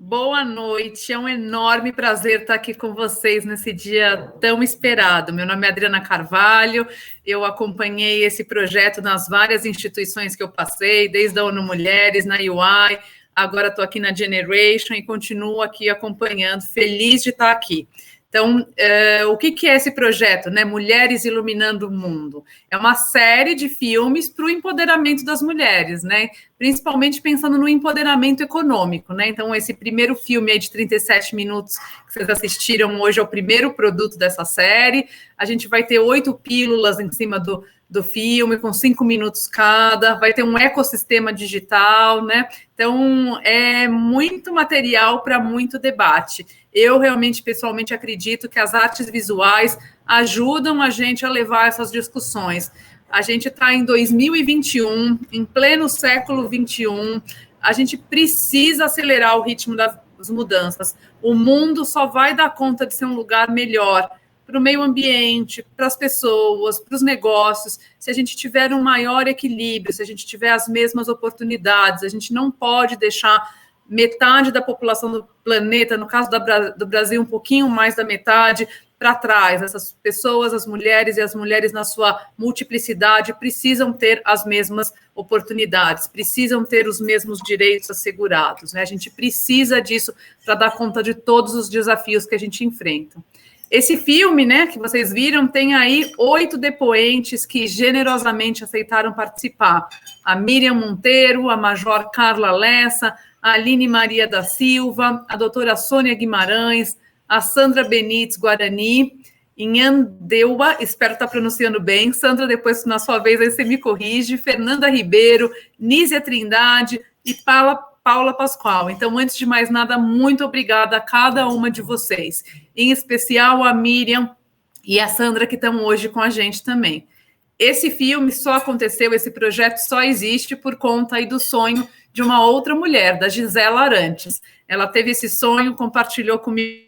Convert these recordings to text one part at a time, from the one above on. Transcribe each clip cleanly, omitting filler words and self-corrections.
Boa noite, é um enorme prazer estar aqui com vocês nesse dia tão esperado. Meu nome é Adriana Carvalho, eu acompanhei esse projeto nas várias instituições que eu passei, desde a ONU Mulheres, na UI, agora estou aqui na Generation e continuo aqui acompanhando, feliz de estar aqui. Então, o que é esse projeto, né? Mulheres Iluminando o Mundo? É uma série de filmes para o empoderamento das mulheres, né? Principalmente pensando no empoderamento econômico, né? Então, esse primeiro filme aí de 37 minutos que vocês assistiram hoje é o primeiro produto dessa série. A gente vai ter 8 pílulas em cima do filme, com 5 minutos cada, vai ter um ecossistema digital, né? Então, é muito material para muito debate. Eu realmente, pessoalmente, acredito que as artes visuais ajudam a gente a levar essas discussões. A gente está em 2021, em pleno século XXI, a gente precisa acelerar o ritmo das mudanças. O mundo só vai dar conta de ser um lugar melhor para o meio ambiente, para as pessoas, para os negócios, se a gente tiver um maior equilíbrio, se a gente tiver as mesmas oportunidades. A gente não pode deixar metade da população do planeta, no caso do Brasil, um pouquinho mais da metade, para trás. Essas pessoas, as mulheres e as mulheres na sua multiplicidade precisam ter as mesmas oportunidades, precisam ter os mesmos direitos assegurados, né? A gente precisa disso para dar conta de todos os desafios que a gente enfrenta. Esse filme, né, que vocês viram, tem aí 8 depoentes que generosamente aceitaram participar. A Miriam Monteiro, a Major Carla Lessa, a Aline Maria da Silva, a doutora Sônia Guimarães, a Sandra Benites Guarani, Inhandeua, espero estar pronunciando bem. Sandra, depois, na sua vez, aí você me corrige. Fernanda Ribeiro, Nízia Trindade e Paula Pascoal. Então, antes de mais nada, muito obrigada a cada uma de vocês, em especial a Miriam e a Sandra, que estão hoje com a gente também. Esse filme só aconteceu, esse projeto só existe por conta aí do sonho de uma outra mulher, da Gisela Arantes. Ela teve esse sonho, compartilhou comigo,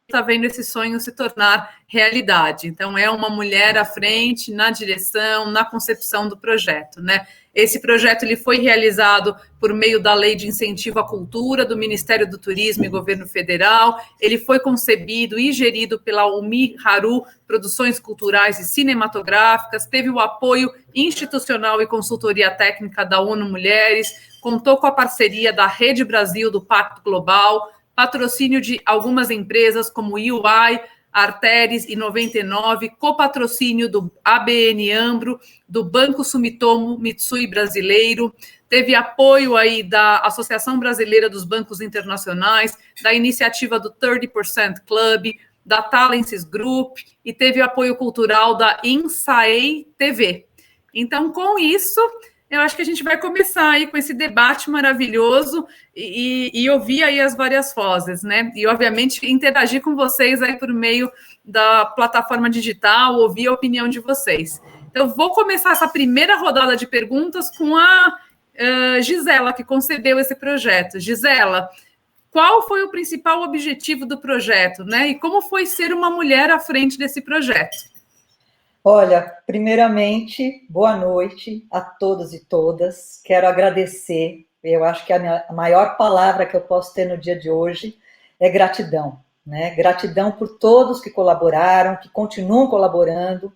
está vendo esse sonho se tornar realidade. Então, é uma mulher à frente, na direção, na concepção do projeto, né? Esse projeto ele foi realizado por meio da Lei de Incentivo à Cultura, do Ministério do Turismo e Governo Federal. Ele foi concebido e gerido pela Umi Haru Produções Culturais e Cinematográficas, teve o apoio institucional e consultoria técnica da ONU Mulheres, contou com a parceria da Rede Brasil, do Pacto Global, patrocínio de algumas empresas como UI, Arteris e 99, copatrocínio do ABN AMBRO, do Banco Sumitomo Mitsui Brasileiro, teve apoio aí da Associação Brasileira dos Bancos Internacionais, da iniciativa do 30% Club, da Talences Group e teve apoio cultural da Insaei TV. Então, com isso, eu acho que a gente vai começar aí com esse debate maravilhoso e ouvir aí as várias vozes, né? E, obviamente, interagir com vocês aí por meio da plataforma digital, ouvir a opinião de vocês. Então, vou começar essa primeira rodada de perguntas com a Gisela, que concebeu esse projeto. Gisela, qual foi o principal objetivo do projeto, né? E como foi ser uma mulher à frente desse projeto? Olha, primeiramente, boa noite a todos e todas. Quero agradecer. Eu acho que a maior palavra que eu posso ter no dia de hoje é gratidão, né? Gratidão por todos que colaboraram, que continuam colaborando,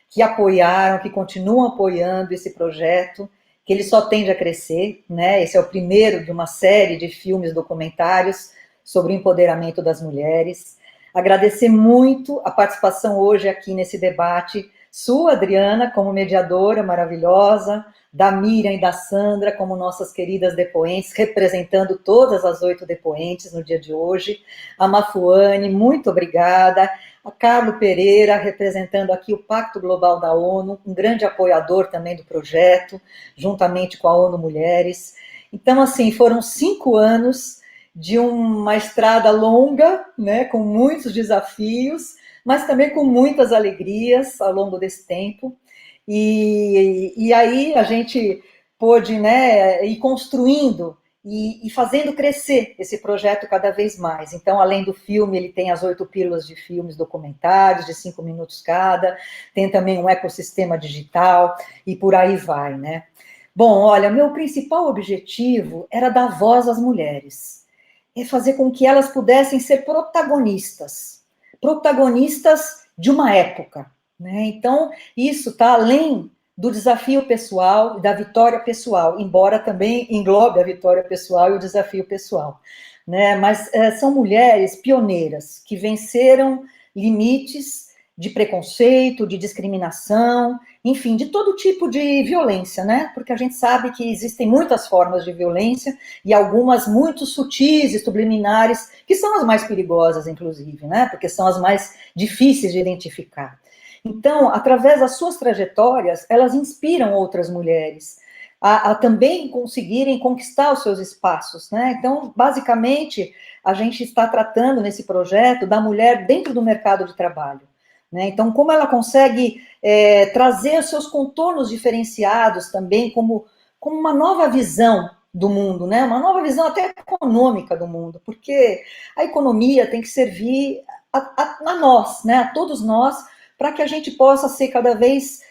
que apoiaram, que continuam apoiando esse projeto, que ele só tende a crescer, né? Esse é o primeiro de uma série de filmes documentários sobre o empoderamento das mulheres. Agradecer muito a participação hoje aqui nesse debate, sua, Adriana, como mediadora maravilhosa, da Miriam e da Sandra, como nossas queridas depoentes, representando todas as 8 depoentes no dia de hoje, a Mafuane, muito obrigada, a Carlo Pereira, representando aqui o Pacto Global da ONU, um grande apoiador também do projeto, juntamente com a ONU Mulheres. Então, assim, foram 5 anos de uma estrada longa, né, com muitos desafios, mas também com muitas alegrias ao longo desse tempo. E aí a gente pôde, né, ir construindo e fazendo crescer esse projeto cada vez mais. Então, além do filme, ele tem as 8 pílulas de filmes documentários, de 5 minutos cada, tem também um ecossistema digital, e por aí vai, né? Bom, olha, meu principal objetivo era dar voz às mulheres. é fazer com que elas pudessem ser protagonistas de uma época, né? Então, isso está além do desafio pessoal e da vitória pessoal, embora também englobe a vitória pessoal e o desafio pessoal, né? Mas são mulheres pioneiras que venceram limites de preconceito, de discriminação, enfim, de todo tipo de violência, né? Porque a gente sabe que existem muitas formas de violência e algumas muito sutis e subliminares, que são as mais perigosas, inclusive, né? Porque são as mais difíceis de identificar. Então, através das suas trajetórias, elas inspiram outras mulheres a também conseguirem conquistar os seus espaços, né? Então, basicamente, a gente está tratando nesse projeto da mulher dentro do mercado de trabalho, né? Então, como ela consegue trazer os seus contornos diferenciados também como uma nova visão do mundo, né? Uma nova visão até econômica do mundo, porque a economia tem que servir a nós, né? A todos nós, para que a gente possa ser cada vez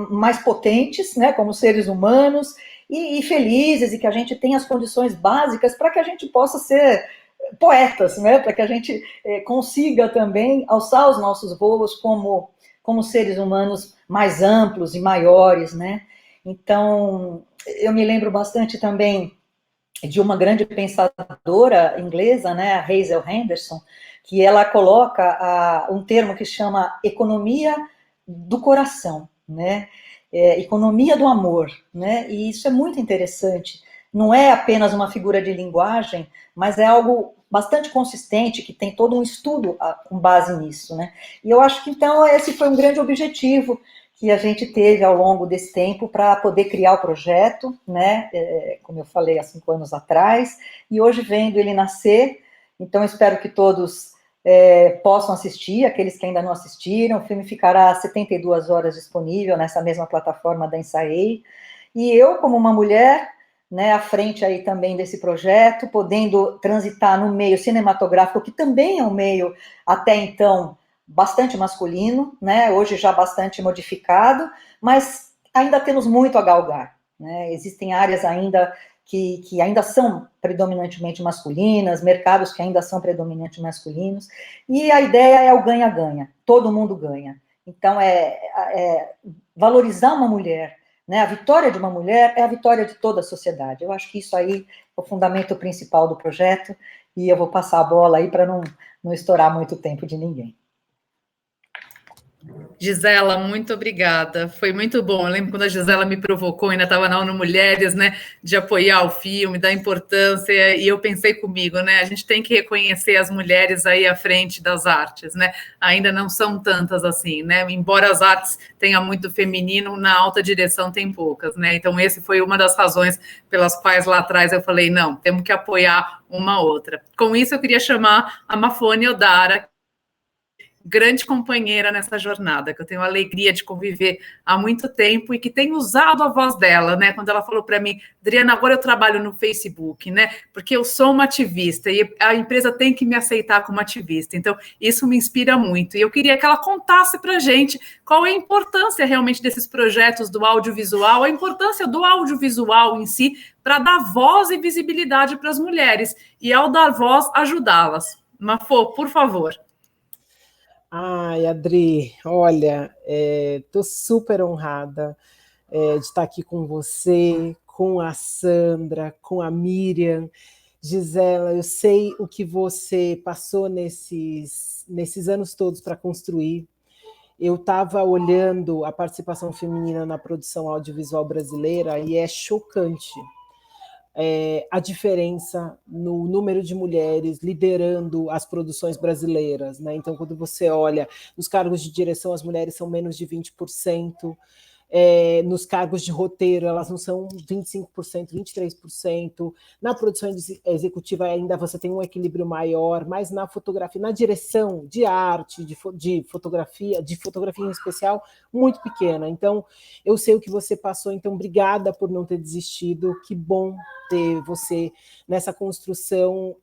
mais potentes, né, como seres humanos, e felizes, e que a gente tenha as condições básicas para que a gente possa ser poetas, né, para que a gente consiga também alçar os nossos voos como seres humanos mais amplos e maiores, né. Então, eu me lembro bastante também de uma grande pensadora inglesa, né, a Hazel Henderson, que ela coloca um termo que chama economia do coração, né, economia do amor, né, e isso é muito interessante. Não é apenas uma figura de linguagem, mas é algo bastante consistente, que tem todo um estudo com base nisso, né, e eu acho que, então, esse foi um grande objetivo que a gente teve ao longo desse tempo para poder criar o projeto, né, como eu falei, há 5 anos atrás, e hoje vendo ele nascer. Então espero que todos possam assistir, aqueles que ainda não assistiram. O filme ficará 72 horas disponível nessa mesma plataforma da Ensaiei, e eu, como uma mulher, né, à frente aí também desse projeto, podendo transitar no meio cinematográfico, que também é um meio, até então, bastante masculino, né, hoje já bastante modificado, mas ainda temos muito a galgar, né, existem áreas ainda que ainda são predominantemente masculinas, mercados que ainda são predominantemente masculinos, e a ideia é o ganha-ganha, todo mundo ganha. Então, valorizar uma mulher, né, a vitória de uma mulher é a vitória de toda a sociedade. Eu acho que isso aí é o fundamento principal do projeto, e eu vou passar a bola aí para não estourar muito tempo de ninguém. Gisela, muito obrigada. Foi muito bom. Eu lembro quando a Gisela me provocou, ainda estava na ONU Mulheres, né, de apoiar o filme, da importância, e eu pensei comigo, né, a gente tem que reconhecer as mulheres aí à frente das artes, né, ainda não são tantas assim, né, embora as artes tenham muito feminino, na alta direção tem poucas, né, então esse foi uma das razões pelas quais lá atrás eu falei, não, temos que apoiar uma outra. Com isso eu queria chamar a Mafone Odara, grande companheira nessa jornada, que eu tenho a alegria de conviver há muito tempo e que tem usado a voz dela, né? Quando ela falou para mim, Adriana, agora eu trabalho no Facebook, né? Porque eu sou uma ativista e a empresa tem que me aceitar como ativista. Então, isso me inspira muito. E eu queria que ela contasse para a gente qual é a importância realmente desses projetos do audiovisual, a importância do audiovisual em si, para dar voz e visibilidade para as mulheres. E, ao dar voz, ajudá-las. Mafô, por favor. Ai, Adri, olha, estou super honrada de estar aqui com você, com a Sandra, com a Miriam. Gisela, eu sei o que você passou nesses anos todos para construir. Eu estava olhando a participação feminina na produção audiovisual brasileira e é chocante. A diferença no número de mulheres liderando as produções brasileiras, né? Então, quando você olha nos cargos de direção, as mulheres são menos de 20%, nos cargos de roteiro, elas não são 25%, 23%, na produção executiva ainda você tem um equilíbrio maior, mas na fotografia, na direção de arte, de fotografia em especial, muito pequena. Então, eu sei o que você passou, então obrigada por não ter desistido, que bom ter você nessa construção,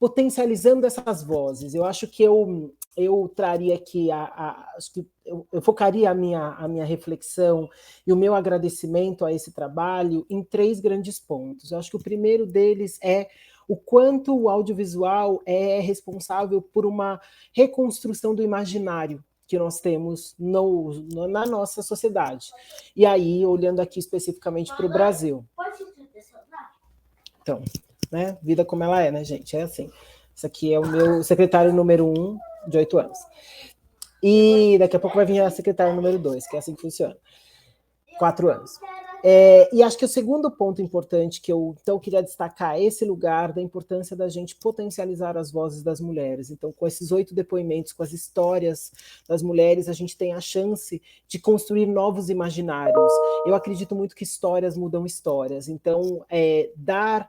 potencializando essas vozes. Eu acho que eu traria aqui, acho que eu focaria a minha reflexão e o meu agradecimento a esse trabalho em 3 grandes pontos. Eu acho que o primeiro deles é o quanto o audiovisual é responsável por uma reconstrução do imaginário que nós temos na nossa sociedade. E aí, olhando aqui especificamente para o Brasil. Então, né, vida como ela é, né, gente? É assim. Esse aqui é o meu secretário número 1, de 8 anos. E daqui a pouco vai vir a secretária número 2, que é assim que funciona. 4 anos. E acho que o segundo ponto importante que eu então queria destacar é esse lugar da importância da gente potencializar as vozes das mulheres. Então, com esses 8 depoimentos, com as histórias das mulheres, a gente tem a chance de construir novos imaginários. Eu acredito muito que histórias mudam histórias. Então, dar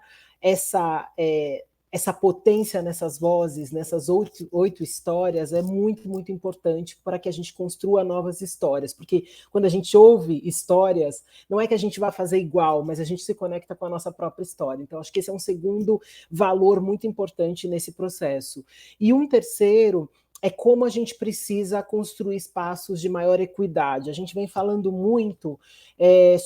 essa potência nessas vozes, nessas 8 histórias, é muito, muito importante para que a gente construa novas histórias, porque quando a gente ouve histórias, não é que a gente vai fazer igual, mas a gente se conecta com a nossa própria história. Então, acho que esse é um segundo valor muito importante nesse processo. E um terceiro é como a gente precisa construir espaços de maior equidade. A gente vem falando muito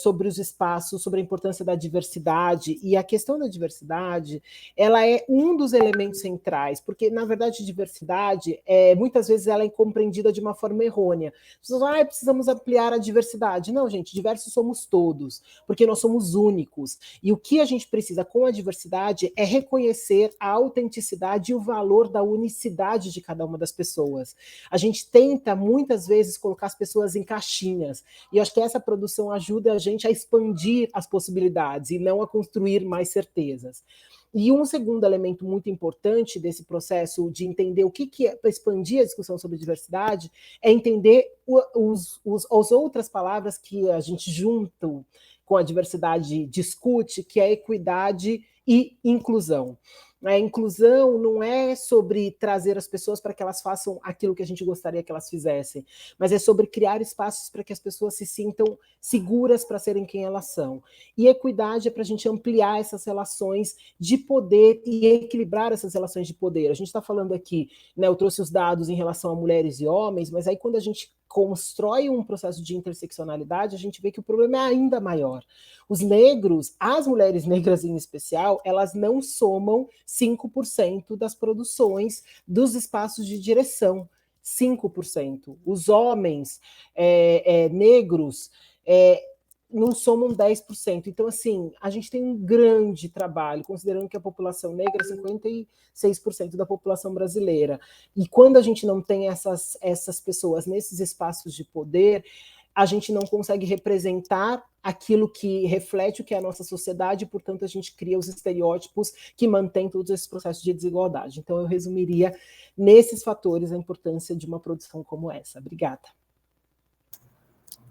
sobre os espaços, sobre a importância da diversidade, e a questão da diversidade, ela é um dos elementos centrais, porque, na verdade, diversidade, muitas vezes, ela é compreendida de uma forma errônea. As pessoas falam, precisamos ampliar a diversidade. Não, gente, diversos somos todos, porque nós somos únicos. E o que a gente precisa com a diversidade é reconhecer a autenticidade e o valor da unicidade de cada uma das pessoas. A gente tenta, muitas vezes, colocar as pessoas em caixinhas, e eu acho que essa produção ajuda a gente a expandir as possibilidades e não a construir mais certezas. E um segundo elemento muito importante desse processo de entender o que é para expandir a discussão sobre diversidade é entender as outras palavras que a gente junto com a diversidade discute, que é equidade e inclusão. A inclusão não é sobre trazer as pessoas para que elas façam aquilo que a gente gostaria que elas fizessem, mas é sobre criar espaços para que as pessoas se sintam seguras para serem quem elas são. E equidade é para a gente ampliar essas relações de poder e equilibrar essas relações de poder. A gente está falando aqui, né, eu trouxe os dados em relação a mulheres e homens, mas aí quando a gente constrói um processo de interseccionalidade, a gente vê que o problema é ainda maior. Os negros, as mulheres negras em especial, elas não somam 5% das produções dos espaços de direção. 5%. Os homens negros não somam 10%. Então, assim, a gente tem um grande trabalho, considerando que a população negra é 56% da população brasileira. E quando a gente não tem essas pessoas nesses espaços de poder, a gente não consegue representar aquilo que reflete o que é a nossa sociedade, e, portanto, a gente cria os estereótipos que mantêm todos esses processos de desigualdade. Então, eu resumiria nesses fatores a importância de uma produção como essa. Obrigada.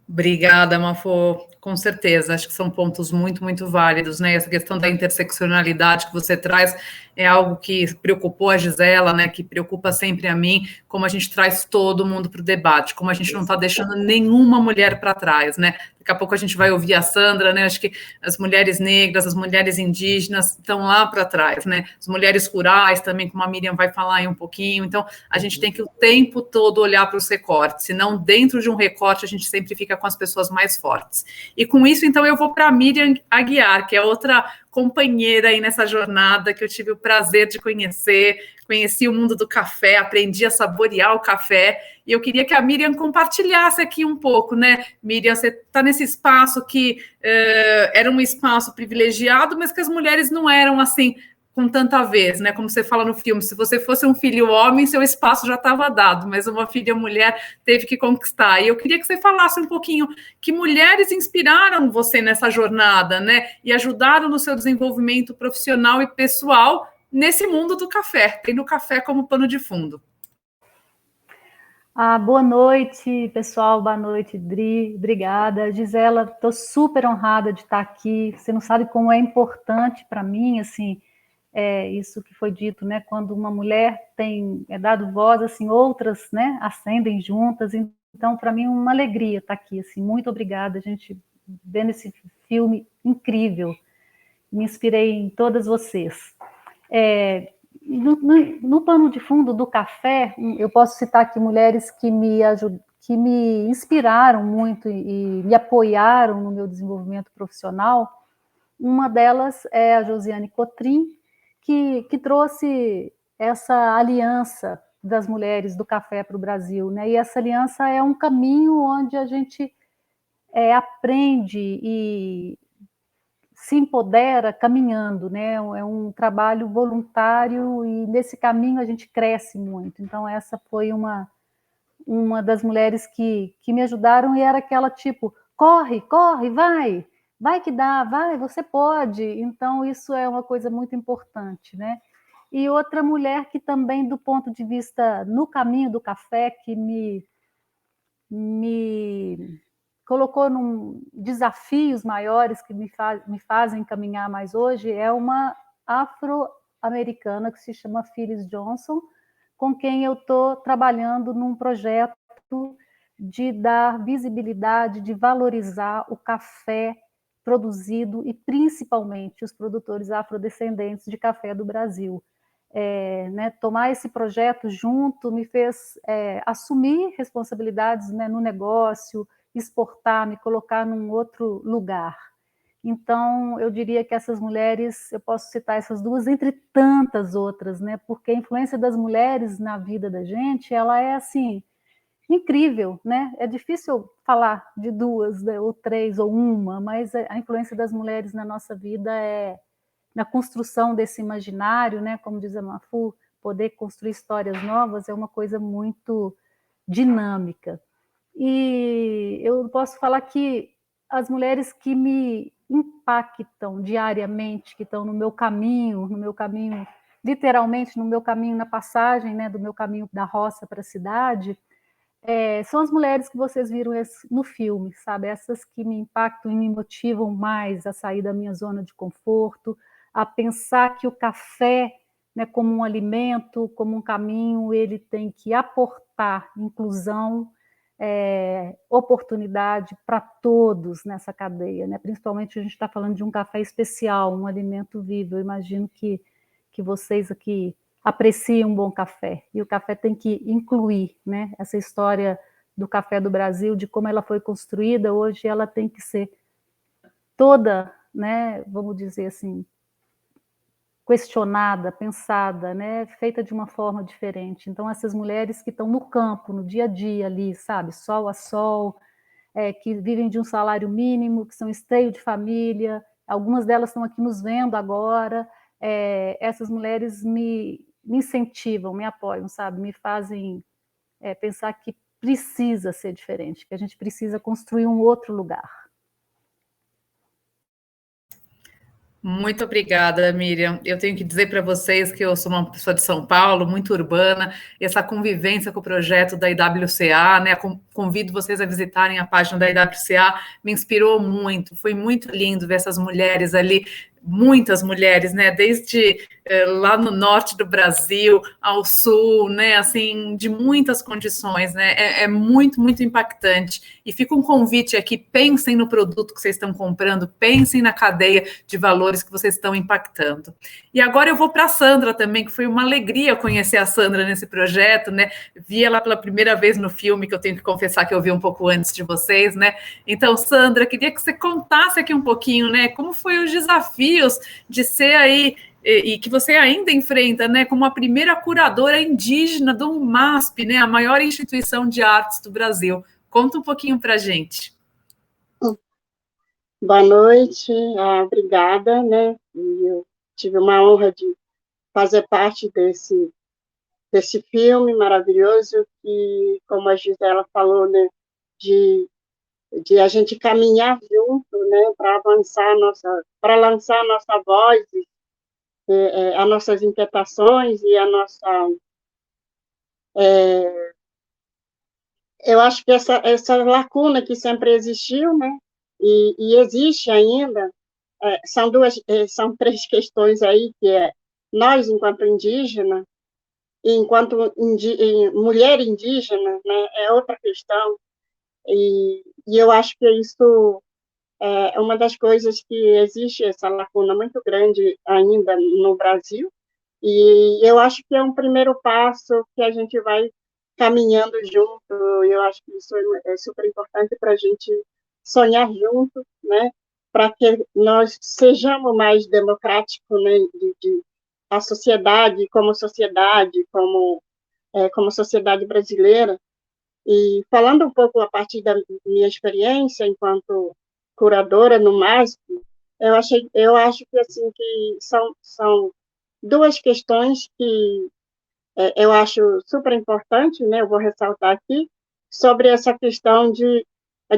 Obrigada, Mafô, com certeza, acho que são pontos muito, muito válidos, né, essa questão da interseccionalidade que você traz é algo que preocupou a Gisela, né, que preocupa sempre a mim, como a gente traz todo mundo para o debate, como a gente não está deixando nenhuma mulher para trás, né, daqui a pouco a gente vai ouvir a Sandra, né, acho que as mulheres negras, as mulheres indígenas estão lá para trás, né, as mulheres rurais também, como a Miriam vai falar aí um pouquinho, então a gente tem que o tempo todo olhar para os recortes, senão dentro de um recorte a gente sempre fica com as pessoas mais fortes. E com isso, então, eu vou para a Miriam Aguiar, que é outra companheira aí nessa jornada que eu tive o prazer de conhecer, conheci o mundo do café, aprendi a saborear o café, e eu queria que a Miriam compartilhasse aqui um pouco, né? Miriam, você está nesse espaço que era um espaço privilegiado, mas que as mulheres não eram assim com tanta vez, né? Como você fala no filme, se você fosse um filho homem, seu espaço já estava dado, mas uma filha mulher teve que conquistar. E eu queria que você falasse um pouquinho que mulheres inspiraram você nessa jornada, né? E ajudaram no seu desenvolvimento profissional e pessoal nesse mundo do café, tendo o café como pano de fundo. Boa noite, pessoal. Boa noite, Dri. Obrigada. Gisela, estou super honrada de estar aqui. Você não sabe como é importante para mim, assim, isso que foi dito, né? Quando uma mulher é dado voz, assim, outras, né, ascendem juntas. Então, para mim, é uma alegria estar aqui. Assim, muito obrigada, a gente vendo esse filme incrível. Me inspirei em todas vocês. no pano de fundo do café, eu posso citar aqui mulheres que que me inspiraram muito e me apoiaram no meu desenvolvimento profissional. Uma delas é a Josiane Cotrim, que trouxe essa aliança das mulheres do café para o Brasil, né? E essa aliança é um caminho onde a gente aprende e se empodera caminhando, né? É um trabalho voluntário e nesse caminho a gente cresce muito. Então essa foi uma das mulheres que me ajudaram e era aquela tipo, corre, corre, vai que dá, vai, você pode. Então isso é uma coisa muito importante, né? E outra mulher que também, do ponto de vista no caminho do café, que me colocou num desafios maiores que me fazem caminhar mais hoje, é uma afro-americana que se chama Phyllis Johnson, com quem eu estou trabalhando num projeto de dar visibilidade, de valorizar o café produzido e principalmente os produtores afrodescendentes de café do Brasil. Né, tomar esse projeto junto me fez assumir responsabilidades, né, no negócio, exportar, me colocar num outro lugar. Então, eu diria que essas mulheres, eu posso citar essas duas, entre tantas outras, né, porque a influência das mulheres na vida da gente, ela é assim, incrível, né? É difícil falar de duas, né, ou três, ou uma, mas a influência das mulheres na nossa vida na construção desse imaginário, né, como diz a Mafu, poder construir histórias novas é uma coisa muito dinâmica. E eu posso falar que as mulheres que me impactam diariamente, que estão no meu caminho, literalmente no meu caminho, na passagem, né, do meu caminho da roça para a cidade, são as mulheres que vocês viram no filme, sabe? Essas que me impactam e me motivam mais a sair da minha zona de conforto, a pensar que o café, né, como um alimento, como um caminho, ele tem que aportar inclusão, oportunidade para todos nessa cadeia, né? Principalmente a gente está falando de um café especial, um alimento vivo. Eu imagino que vocês aqui apreciam um bom café, e o café tem que incluir, né, essa história do café do Brasil, de como ela foi construída, hoje ela tem que ser toda, né, vamos dizer assim, questionada, pensada, né, feita de uma forma diferente. Então, essas mulheres que estão no campo, no dia a dia ali, sabe, sol a sol, que vivem de um salário mínimo, que são esteio de família, algumas delas estão aqui nos vendo agora, essas mulheres me incentivam, me apoiam, sabe, me fazem pensar que precisa ser diferente, que a gente precisa construir um outro lugar. Muito obrigada, Miriam. Eu tenho que dizer para vocês que eu sou uma pessoa de São Paulo, muito urbana, e essa convivência com o projeto da IWCA, né? Convido vocês a visitarem a página da IWCA, me inspirou muito, foi muito lindo ver essas mulheres ali, muitas mulheres, né? Desde lá no norte do Brasil ao sul, né? Assim, de muitas condições, né? É muito, muito impactante. E fica um convite aqui: pensem no produto que vocês estão comprando, pensem na cadeia de valores que vocês estão impactando. E agora eu vou para a Sandra também, que foi uma alegria conhecer a Sandra nesse projeto, né? Vi ela pela primeira vez no filme, que eu tenho que confessar que eu vi um pouco antes de vocês, né? Então, Sandra, queria que você contasse aqui um pouquinho, né? Como foi os desafios de ser aí, e que você ainda enfrenta, né, como a primeira curadora indígena do MASP, né, a maior instituição de artes do Brasil. Conta um pouquinho para a gente. Boa noite, obrigada, né, e eu tive uma honra de fazer parte desse filme maravilhoso, que, como a Gisela falou, né, de a gente caminhar junto, né, para para lançar a nossa voz, as nossas inquietações e a nossa... eu acho que essa lacuna que sempre existiu, né, e existe ainda, são três questões aí, que é nós, enquanto indígena, e enquanto mulher indígena, né, é outra questão, e eu acho que isso é uma das coisas que existe, essa lacuna muito grande ainda no Brasil, E eu acho que é um primeiro passo que a gente vai caminhando junto. Eu acho que isso é super importante para a gente sonhar junto, né? Para que nós sejamos mais democráticos, né? A sociedade, como sociedade brasileira. E falando um pouco a partir da minha experiência enquanto curadora no MASP, eu acho que assim que são duas questões que eu acho super importante, né? Eu vou ressaltar aqui sobre essa questão de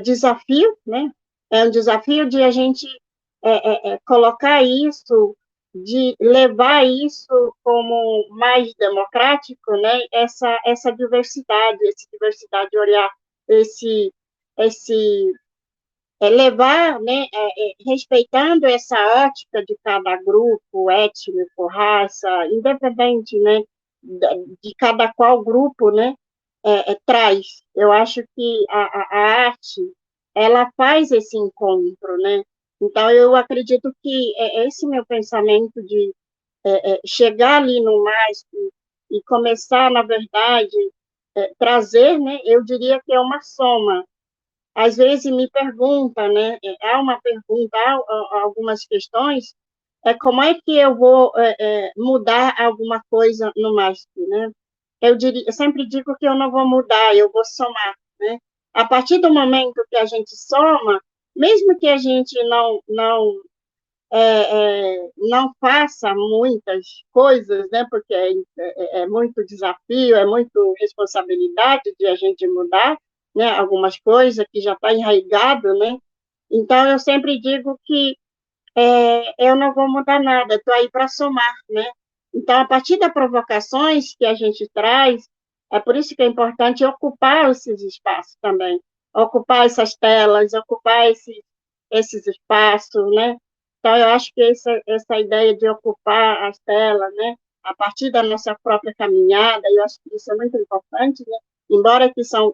desafio, né? É um desafio de a gente colocar isso, de levar isso como mais democrático, né? Essa diversidade olhar, esse levar, né, respeitando essa ótica de cada grupo étnico, raça, independente, né, de cada qual grupo, né, traz. Eu acho que a arte, ela faz esse encontro, né? Então, eu acredito que esse meu pensamento de chegar ali no MASP e começar, na verdade, trazer, né, eu diria que é uma soma. Às vezes me pergunta, né? Há uma pergunta, há algumas questões, como é que eu vou mudar alguma coisa no MASP, né? Eu sempre digo que eu não vou mudar, eu vou somar, né? A partir do momento que a gente soma, mesmo que a gente não faça muitas coisas, né? Porque é muito desafio, é muito responsabilidade de a gente mudar, né? Algumas coisas que já está enraizado, né? Então eu sempre digo que eu não vou mudar nada, estou aí para somar, né? Então a partir das provocações que a gente traz, é por isso que é importante ocupar esses espaços também, ocupar essas telas, ocupar esses espaços, né? Então, eu acho que essa ideia de ocupar as telas, né, a partir da nossa própria caminhada, eu acho que isso é muito importante, né? Embora que são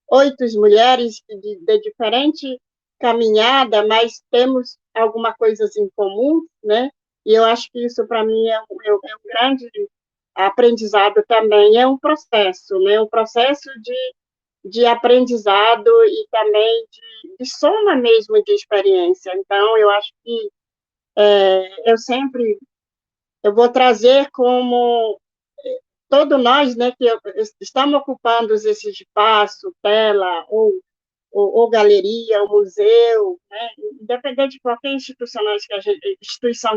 8 mulheres de diferente caminhada, mas temos alguma coisas em comum, né? E eu acho que isso, para mim, é um grande aprendizado também, é um processo, né? Um processo de aprendizado e também de soma mesmo de experiência. Então, eu acho que eu vou trazer como todos nós, né, que estamos ocupando esse espaço, tela, ou galeria, ou museu, né, independente de qualquer instituição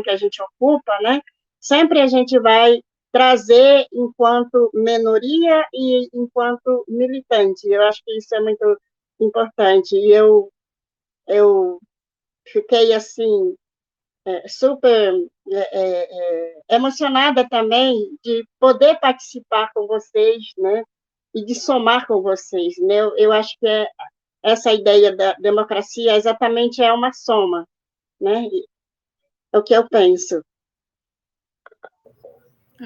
que a gente ocupa, né, sempre a gente vai trazer enquanto minoria e enquanto militante. Eu acho que isso é muito importante. E eu fiquei, assim, super emocionada também de poder participar com vocês, né, e de somar com vocês, né? Eu acho que essa ideia da democracia exatamente é uma soma, né? É o que eu penso.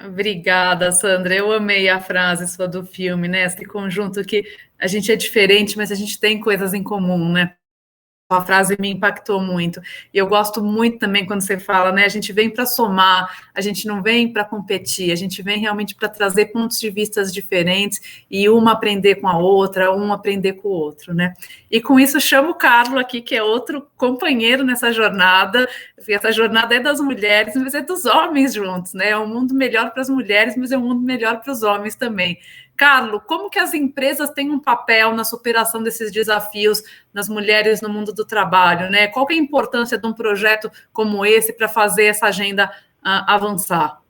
Obrigada, Sandra. Eu amei a frase sua do filme, né? Esse conjunto que a gente é diferente, mas a gente tem coisas em comum, né? A frase me impactou muito. E eu gosto muito também quando você fala, né? A gente vem para somar, a gente não vem para competir, a gente vem realmente para trazer pontos de vista diferentes e uma aprender com a outra, um aprender com o outro, né? E com isso eu chamo o Carlo aqui, que é outro companheiro nessa jornada. Essa jornada é das mulheres, mas é dos homens juntos, né? É um mundo melhor para as mulheres, mas é um mundo melhor para os homens também. Carlo, como que as empresas têm um papel na superação desses desafios das mulheres no mundo do trabalho, né? Qual que é a importância de um projeto como esse para fazer essa agenda avançar?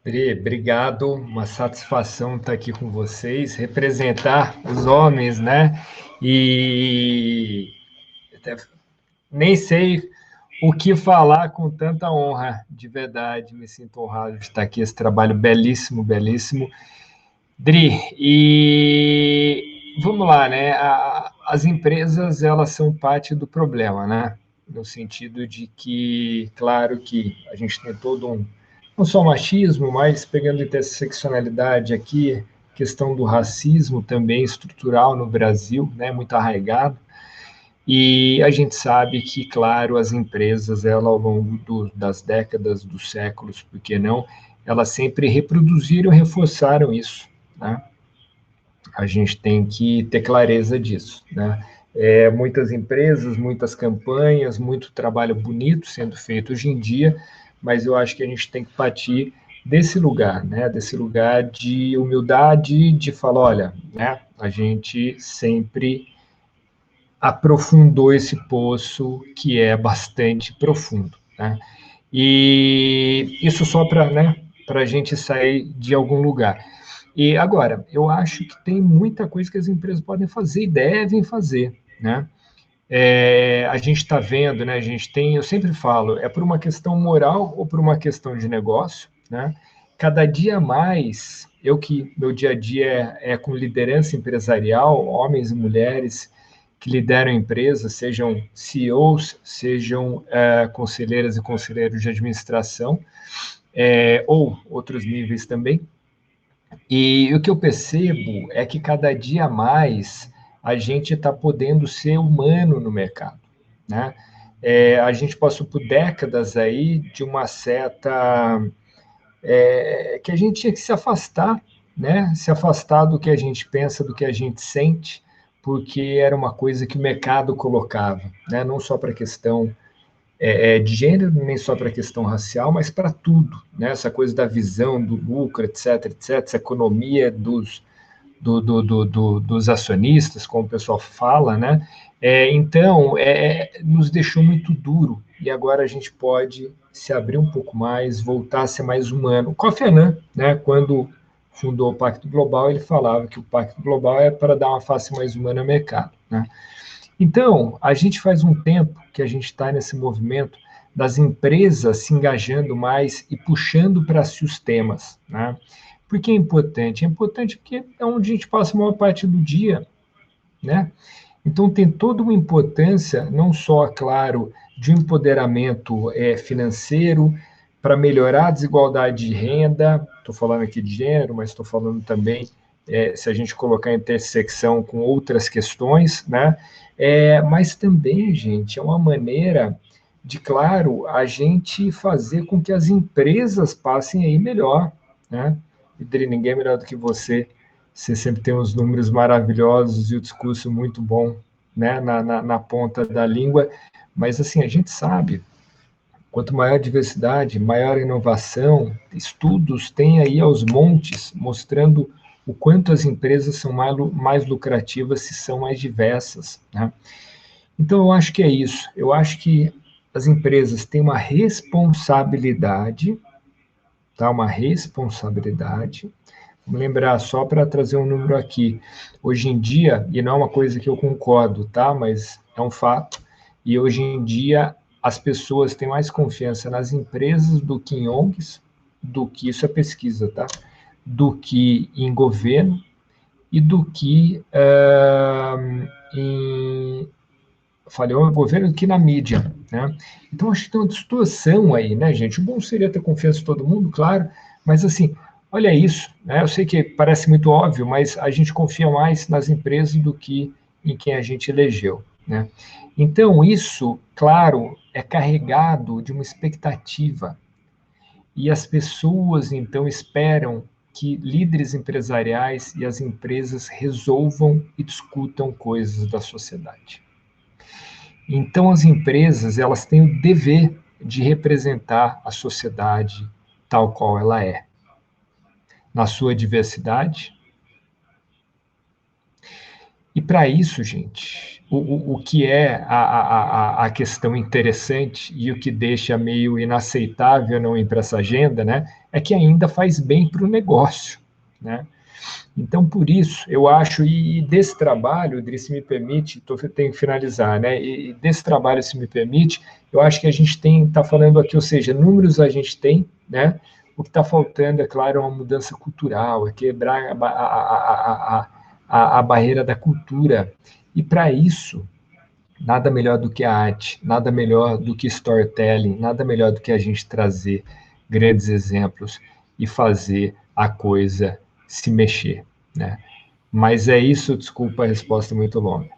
Pri, obrigado, uma satisfação estar aqui com vocês, representar os homens, né? E nem sei o que falar com tanta honra, de verdade, me sinto honrado de estar aqui, esse trabalho belíssimo, belíssimo. Dri, e vamos lá, né? As empresas, elas são parte do problema, né? No sentido de que, claro que a gente tem todo não só machismo, mas pegando interseccionalidade aqui, questão do racismo também estrutural no Brasil, né? Muito arraigado. E a gente sabe que, claro, as empresas, ela, ao longo das décadas, dos séculos, por que não, elas sempre reproduziram e reforçaram isso, né? A gente tem que ter clareza disso, né? Muitas empresas, muitas campanhas, muito trabalho bonito sendo feito hoje em dia, mas eu acho que a gente tem que partir desse lugar, né? Desse lugar de humildade, de falar, olha, né? A gente sempre aprofundou esse poço que é bastante profundo, né? E isso só para, né, para a gente sair de algum lugar. E agora, eu acho que tem muita coisa que as empresas podem fazer e devem fazer, né? A gente está vendo, né? A gente tem, eu sempre falo, é por uma questão moral ou por uma questão de negócio, né? Cada dia mais, meu dia a dia é com liderança empresarial, homens e mulheres que lideram empresas, sejam CEOs, sejam conselheiras e conselheiros de administração, ou outros níveis também. E o que eu percebo é que cada dia mais a gente está podendo ser humano no mercado, né? A gente passou por décadas aí de uma certa... que a gente tinha que se afastar, né? Se afastar do que a gente pensa, do que a gente sente, porque era uma coisa que o mercado colocava, né? Não só para a questão de gênero, nem só para a questão racial, mas para tudo, né? Essa coisa da visão, do lucro, etc., etc., essa economia dos acionistas, como o pessoal fala, né? Então, nos deixou muito duro, e agora a gente pode se abrir um pouco mais, voltar a ser mais humano. O Kofi Annan, né, quando fundou o Pacto Global, ele falava que o Pacto Global é para dar uma face mais humana ao mercado, né? Então, a gente faz um tempo que a gente está nesse movimento das empresas se engajando mais e puxando para si os temas, né? Por que é importante? É importante porque é onde a gente passa a maior parte do dia, né? Então, tem toda uma importância, não só, claro, de um empoderamento financeiro, para melhorar a desigualdade de renda, estou falando aqui de gênero, mas estou falando também, se a gente colocar intersecção com outras questões, né? Mas também, gente, é uma maneira de, claro, a gente fazer com que as empresas passem aí melhor, né? Idri, ninguém é melhor do que você. Você sempre tem uns números maravilhosos e o discurso muito bom, né? Na ponta da língua. Mas, assim, a gente sabe, quanto maior a diversidade, maior a inovação, estudos tem aí aos montes, mostrando o quanto as empresas são mais lucrativas se são mais diversas, né? Então, eu acho que é isso. Eu acho que as empresas têm uma responsabilidade, tá? Uma responsabilidade. Vamos lembrar, só para trazer um número aqui, hoje em dia, e não é uma coisa que eu concordo, tá? Mas é um fato, e hoje em dia as pessoas têm mais confiança nas empresas do que em ONGs, isso é pesquisa, tá? Do que em governo e do que governo do que na mídia, né? Então, acho que tem uma distorção aí, né, gente? O bom seria ter confiança em todo mundo, claro, mas assim, olha isso, né? Eu sei que parece muito óbvio, mas a gente confia mais nas empresas do que em quem a gente elegeu, né? Então, isso, claro, é carregado de uma expectativa. E as pessoas, então, esperam que líderes empresariais e as empresas resolvam e discutam coisas da sociedade. Então, as empresas, elas têm o dever de representar a sociedade tal qual ela é, na sua diversidade. E para isso, gente, o que é a questão interessante e o que deixa meio inaceitável não ir para essa agenda, né, é que ainda faz bem para o negócio, né? Então, por isso, eu acho, e desse trabalho, Adri, se me permite, tenho que finalizar, né? E desse trabalho, se me permite, eu acho que a gente está falando aqui, ou seja, números a gente tem, né? O que está faltando, é claro, é uma mudança cultural, é quebrar a barreira da cultura. E para isso, nada melhor do que a arte, nada melhor do que storytelling, nada melhor do que a gente trazer grandes exemplos e fazer a coisa se mexer, né? Mas é isso, desculpa a resposta muito longa.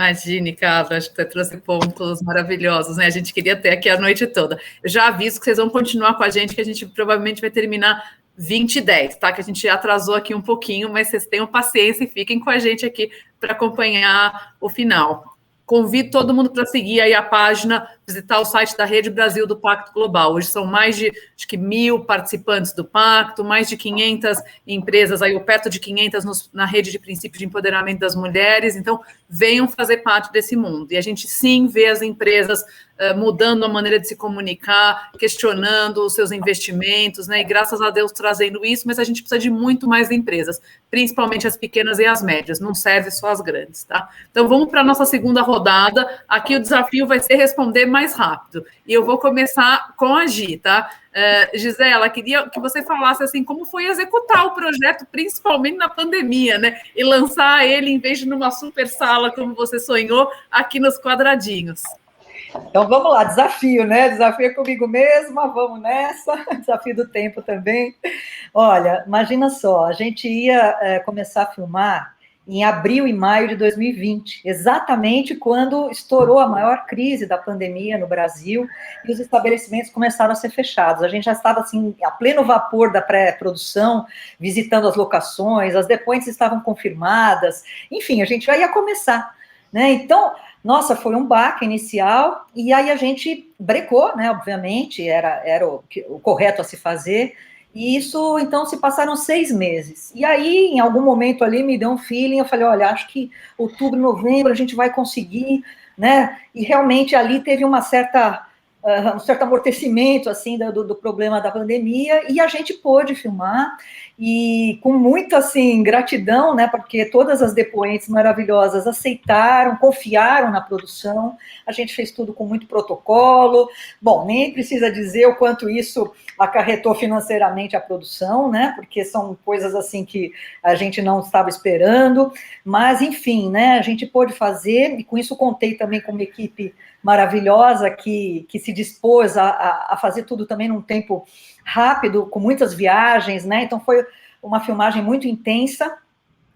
Imagine, Carla, acho que você trouxe pontos maravilhosos, né? A gente queria ter aqui a noite toda. Eu já aviso que vocês vão continuar com a gente, que a gente provavelmente vai terminar 20h10, tá? Que a gente atrasou aqui um pouquinho, mas vocês tenham paciência e fiquem com a gente aqui para acompanhar o final. Convido todo mundo para seguir aí a página, visitar o site da Rede Brasil do Pacto Global. Hoje são mais de, acho que 1.000 participantes do Pacto, mais de 500 empresas, aí, ou perto de 500 na rede de princípios de empoderamento das mulheres. Então, venham fazer parte desse mundo. E a gente, sim, vê as empresas mudando a maneira de se comunicar, questionando os seus investimentos, né? E graças a Deus trazendo isso, mas a gente precisa de muito mais empresas, principalmente as pequenas e as médias, não serve só as grandes, tá? Então vamos para a nossa segunda rodada. Aqui o desafio vai ser responder mais rápido. E eu vou começar com a Gi, tá? Gisela, queria que você falasse assim, como foi executar o projeto, principalmente na pandemia, né? E lançar ele, em vez de numa super sala, como você sonhou, aqui nos quadradinhos. Então, vamos lá, desafio, né? Desafio é comigo mesma, vamos nessa. Desafio do tempo também. Olha, imagina só, a gente ia começar a filmar em abril e maio de 2020, exatamente quando estourou a maior crise da pandemia no Brasil e os estabelecimentos começaram a ser fechados. A gente já estava, assim, a pleno vapor da pré-produção, visitando as locações, as depoentes estavam confirmadas, enfim, a gente já ia começar, né? Então, nossa, foi um baque inicial, e aí a gente brecou, né, obviamente, era o correto a se fazer, e isso, então, se passaram 6 meses. E aí, em algum momento ali, me deu um feeling, eu falei, olha, acho que outubro, novembro, a gente vai conseguir, né, e realmente ali teve um certo amortecimento, assim, do problema da pandemia, e a gente pôde filmar, e com muita, assim, gratidão, né, porque todas as depoentes maravilhosas aceitaram, confiaram na produção, a gente fez tudo com muito protocolo, bom, nem precisa dizer o quanto isso acarretou financeiramente a produção, né, porque são coisas, assim, que a gente não estava esperando, mas, enfim, né, a gente pôde fazer, e com isso contei também com uma equipe maravilhosa que se dispôs a fazer tudo também num tempo rápido, com muitas viagens, né, então foi uma filmagem muito intensa.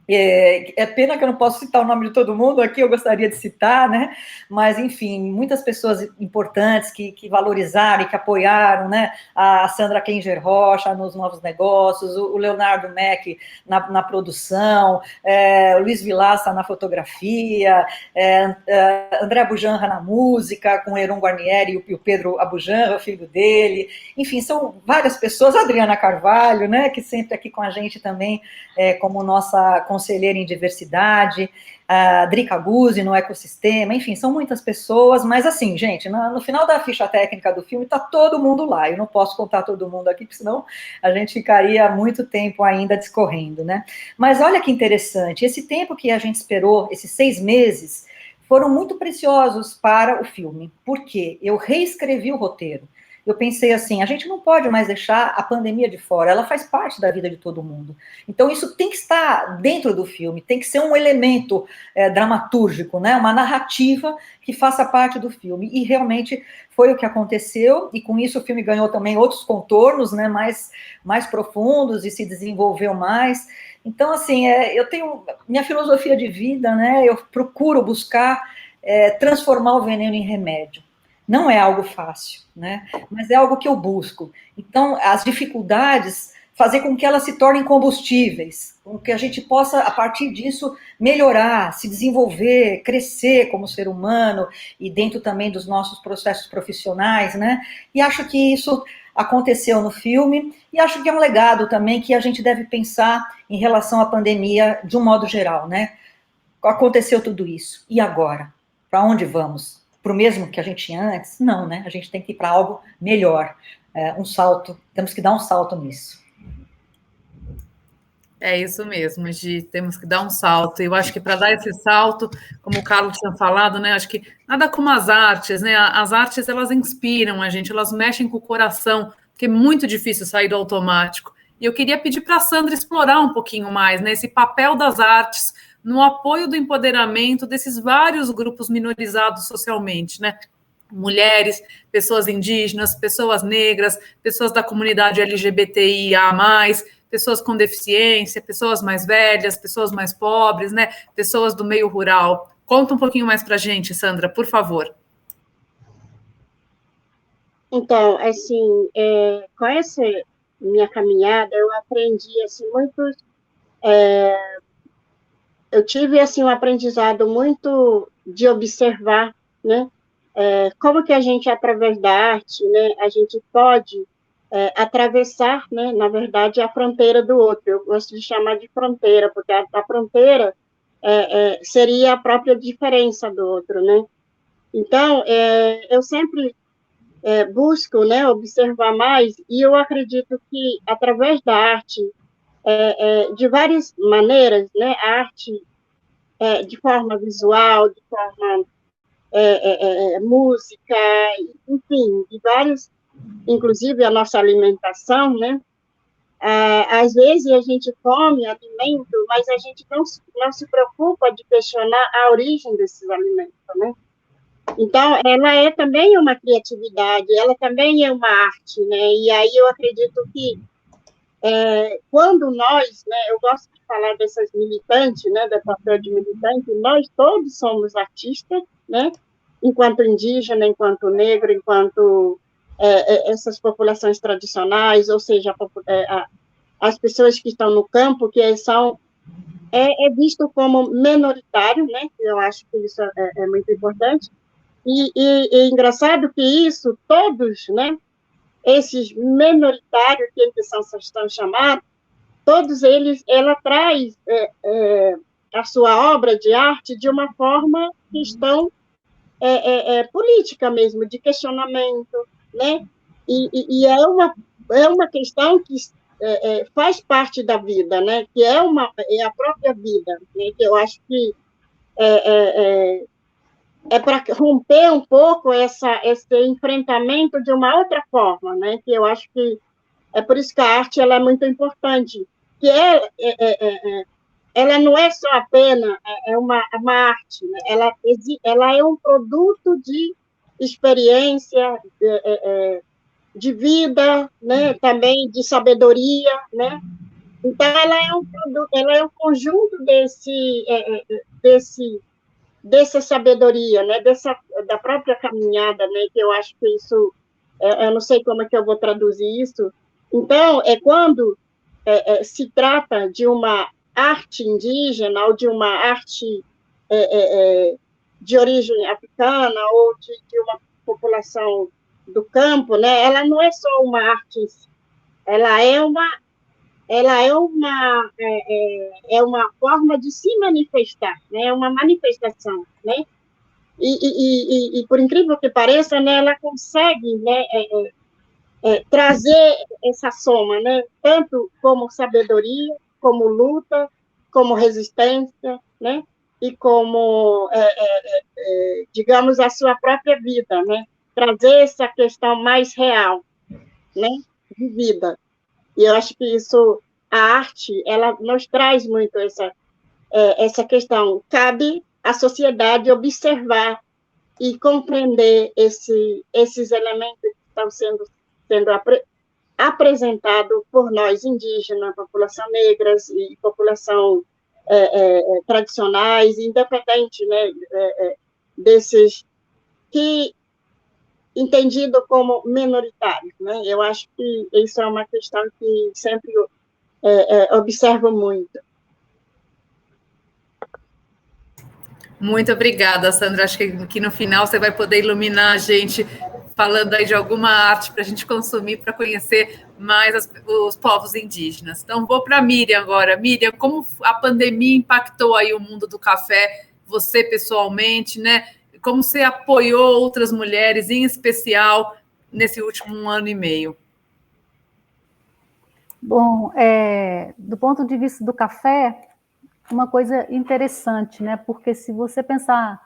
É pena que eu não posso citar o nome de todo mundo aqui, eu gostaria de citar, né, mas, enfim, muitas pessoas importantes que valorizaram e que apoiaram, né, a Sandra Klinger Rocha nos novos negócios, o Leonardo Mack na produção, o Luiz Vilaça na fotografia, André Abujanra na música, com o Heron Guarnieri e o Pedro Abujanra, o filho dele, enfim, são várias pessoas, a Adriana Carvalho, né, que sempre aqui com a gente também, como nossa conselheira em diversidade, a Drica Guzzi no ecossistema, enfim, são muitas pessoas, mas assim, gente, no final da ficha técnica do filme está todo mundo lá, eu não posso contar todo mundo aqui, porque senão a gente ficaria muito tempo ainda discorrendo, né? Mas olha que interessante, esse tempo que a gente esperou, esses 6 meses, foram muito preciosos para o filme, porque eu reescrevi o roteiro. Eu pensei assim, a gente não pode mais deixar a pandemia de fora, ela faz parte da vida de todo mundo. Então, isso tem que estar dentro do filme, tem que ser um elemento dramatúrgico, né? Uma narrativa que faça parte do filme. E realmente foi o que aconteceu, e com isso o filme ganhou também outros contornos, né? mais profundos e se desenvolveu mais. Então, assim, eu tenho minha filosofia de vida, né? Eu procuro buscar transformar o veneno em remédio. Não é algo fácil, né? Mas é algo que eu busco. Então, as dificuldades, fazer com que elas se tornem combustíveis, com que a gente possa, a partir disso, melhorar, se desenvolver, crescer como ser humano, e dentro também dos nossos processos profissionais, né? E acho que isso aconteceu no filme, e acho que é um legado também que a gente deve pensar em relação à pandemia de um modo geral, né? Aconteceu tudo isso, e agora? Para onde vamos? Para o mesmo que a gente tinha antes? Não, né? A gente tem que ir para algo melhor, um salto, temos que dar um salto nisso. É isso mesmo, Gi, temos que dar um salto. Eu acho que para dar esse salto, como o Carlos tinha falado, né? Acho que nada como as artes, né? As artes, elas inspiram a gente, elas mexem com o coração, porque é muito difícil sair do automático. E eu queria pedir para a Sandra explorar um pouquinho mais, né? Esse papel das artes no apoio do empoderamento desses vários grupos minorizados socialmente, né? Mulheres, pessoas indígenas, pessoas negras, pessoas da comunidade LGBTIA+, pessoas com deficiência, pessoas mais velhas, pessoas mais pobres, né? Pessoas do meio rural. Conta um pouquinho mais para a gente, Sandra, por favor. Então, assim, com essa minha caminhada, eu aprendi, assim, eu tive, assim, um aprendizado muito de observar, né, como que a gente, através da arte, né, a gente pode atravessar, né, na verdade, a fronteira do outro. Eu gosto de chamar de fronteira, porque a fronteira seria a própria diferença do outro, né? Então, eu sempre busco, né, observar mais, e eu acredito que, através da arte, de várias maneiras, né, a arte de forma visual, de forma música, enfim, de vários, inclusive a nossa alimentação, né? Às vezes a gente come alimento, mas a gente não se preocupa de questionar a origem desses alimentos, né? Então, ela é também uma criatividade, ela também é uma arte, né? E aí eu acredito que quando nós, né, eu gosto de falar dessas militantes, né, do papel de militante, nós todos somos artistas, né? Enquanto indígena, enquanto negro, enquanto essas populações tradicionais, ou seja, as pessoas que estão no campo, que são visto como minoritário, né? Eu acho que isso é muito importante. E é engraçado que isso, todos, né, esses minoritários que são chamados, todos eles, ela traz a sua obra de arte de uma forma questão política mesmo, de questionamento, né? E é uma questão que faz parte da vida, né? Que é a própria vida, né? Que eu acho que para romper um pouco esse enfrentamento de uma outra forma, né? Que eu acho que é por isso que a arte ela é muito importante, que ela não é só apenas uma arte, né? Ela é um produto de experiência, de vida, né? Também de sabedoria, né? Então ela é um produto, ela é um conjunto dessa sabedoria, né? Da própria caminhada, né? Que eu acho que isso, eu não sei como é que eu vou traduzir isso. Então, quando se trata de uma arte indígena ou de uma arte de origem africana ou de uma população do campo, né? Ela não é só uma arte, ela é uma forma de se manifestar, né? É uma manifestação, né? E por incrível que pareça, né, ela consegue, né, trazer essa soma, né, tanto como sabedoria, como luta, como resistência, né, e como, digamos, a sua própria vida, né, trazer essa questão mais real, né, de vida. E eu acho que isso, a arte, ela nos traz muito essa questão. Cabe à sociedade observar e compreender esses elementos que estão sendo apresentados por nós, indígenas, população negras e população tradicionais, independente, né, desses que entendido como minoritários, né? Eu acho que isso é uma questão que sempre observo muito. Muito obrigada, Sandra. Acho que no final você vai poder iluminar a gente falando aí de alguma arte para a gente consumir, para conhecer mais os povos indígenas. Então, vou para a Miriam agora. Miriam, como a pandemia impactou aí o mundo do café, você pessoalmente, né? Como você apoiou outras mulheres, em especial, nesse último ano e meio? Bom, do ponto de vista do café, uma coisa interessante, né? Porque se você pensar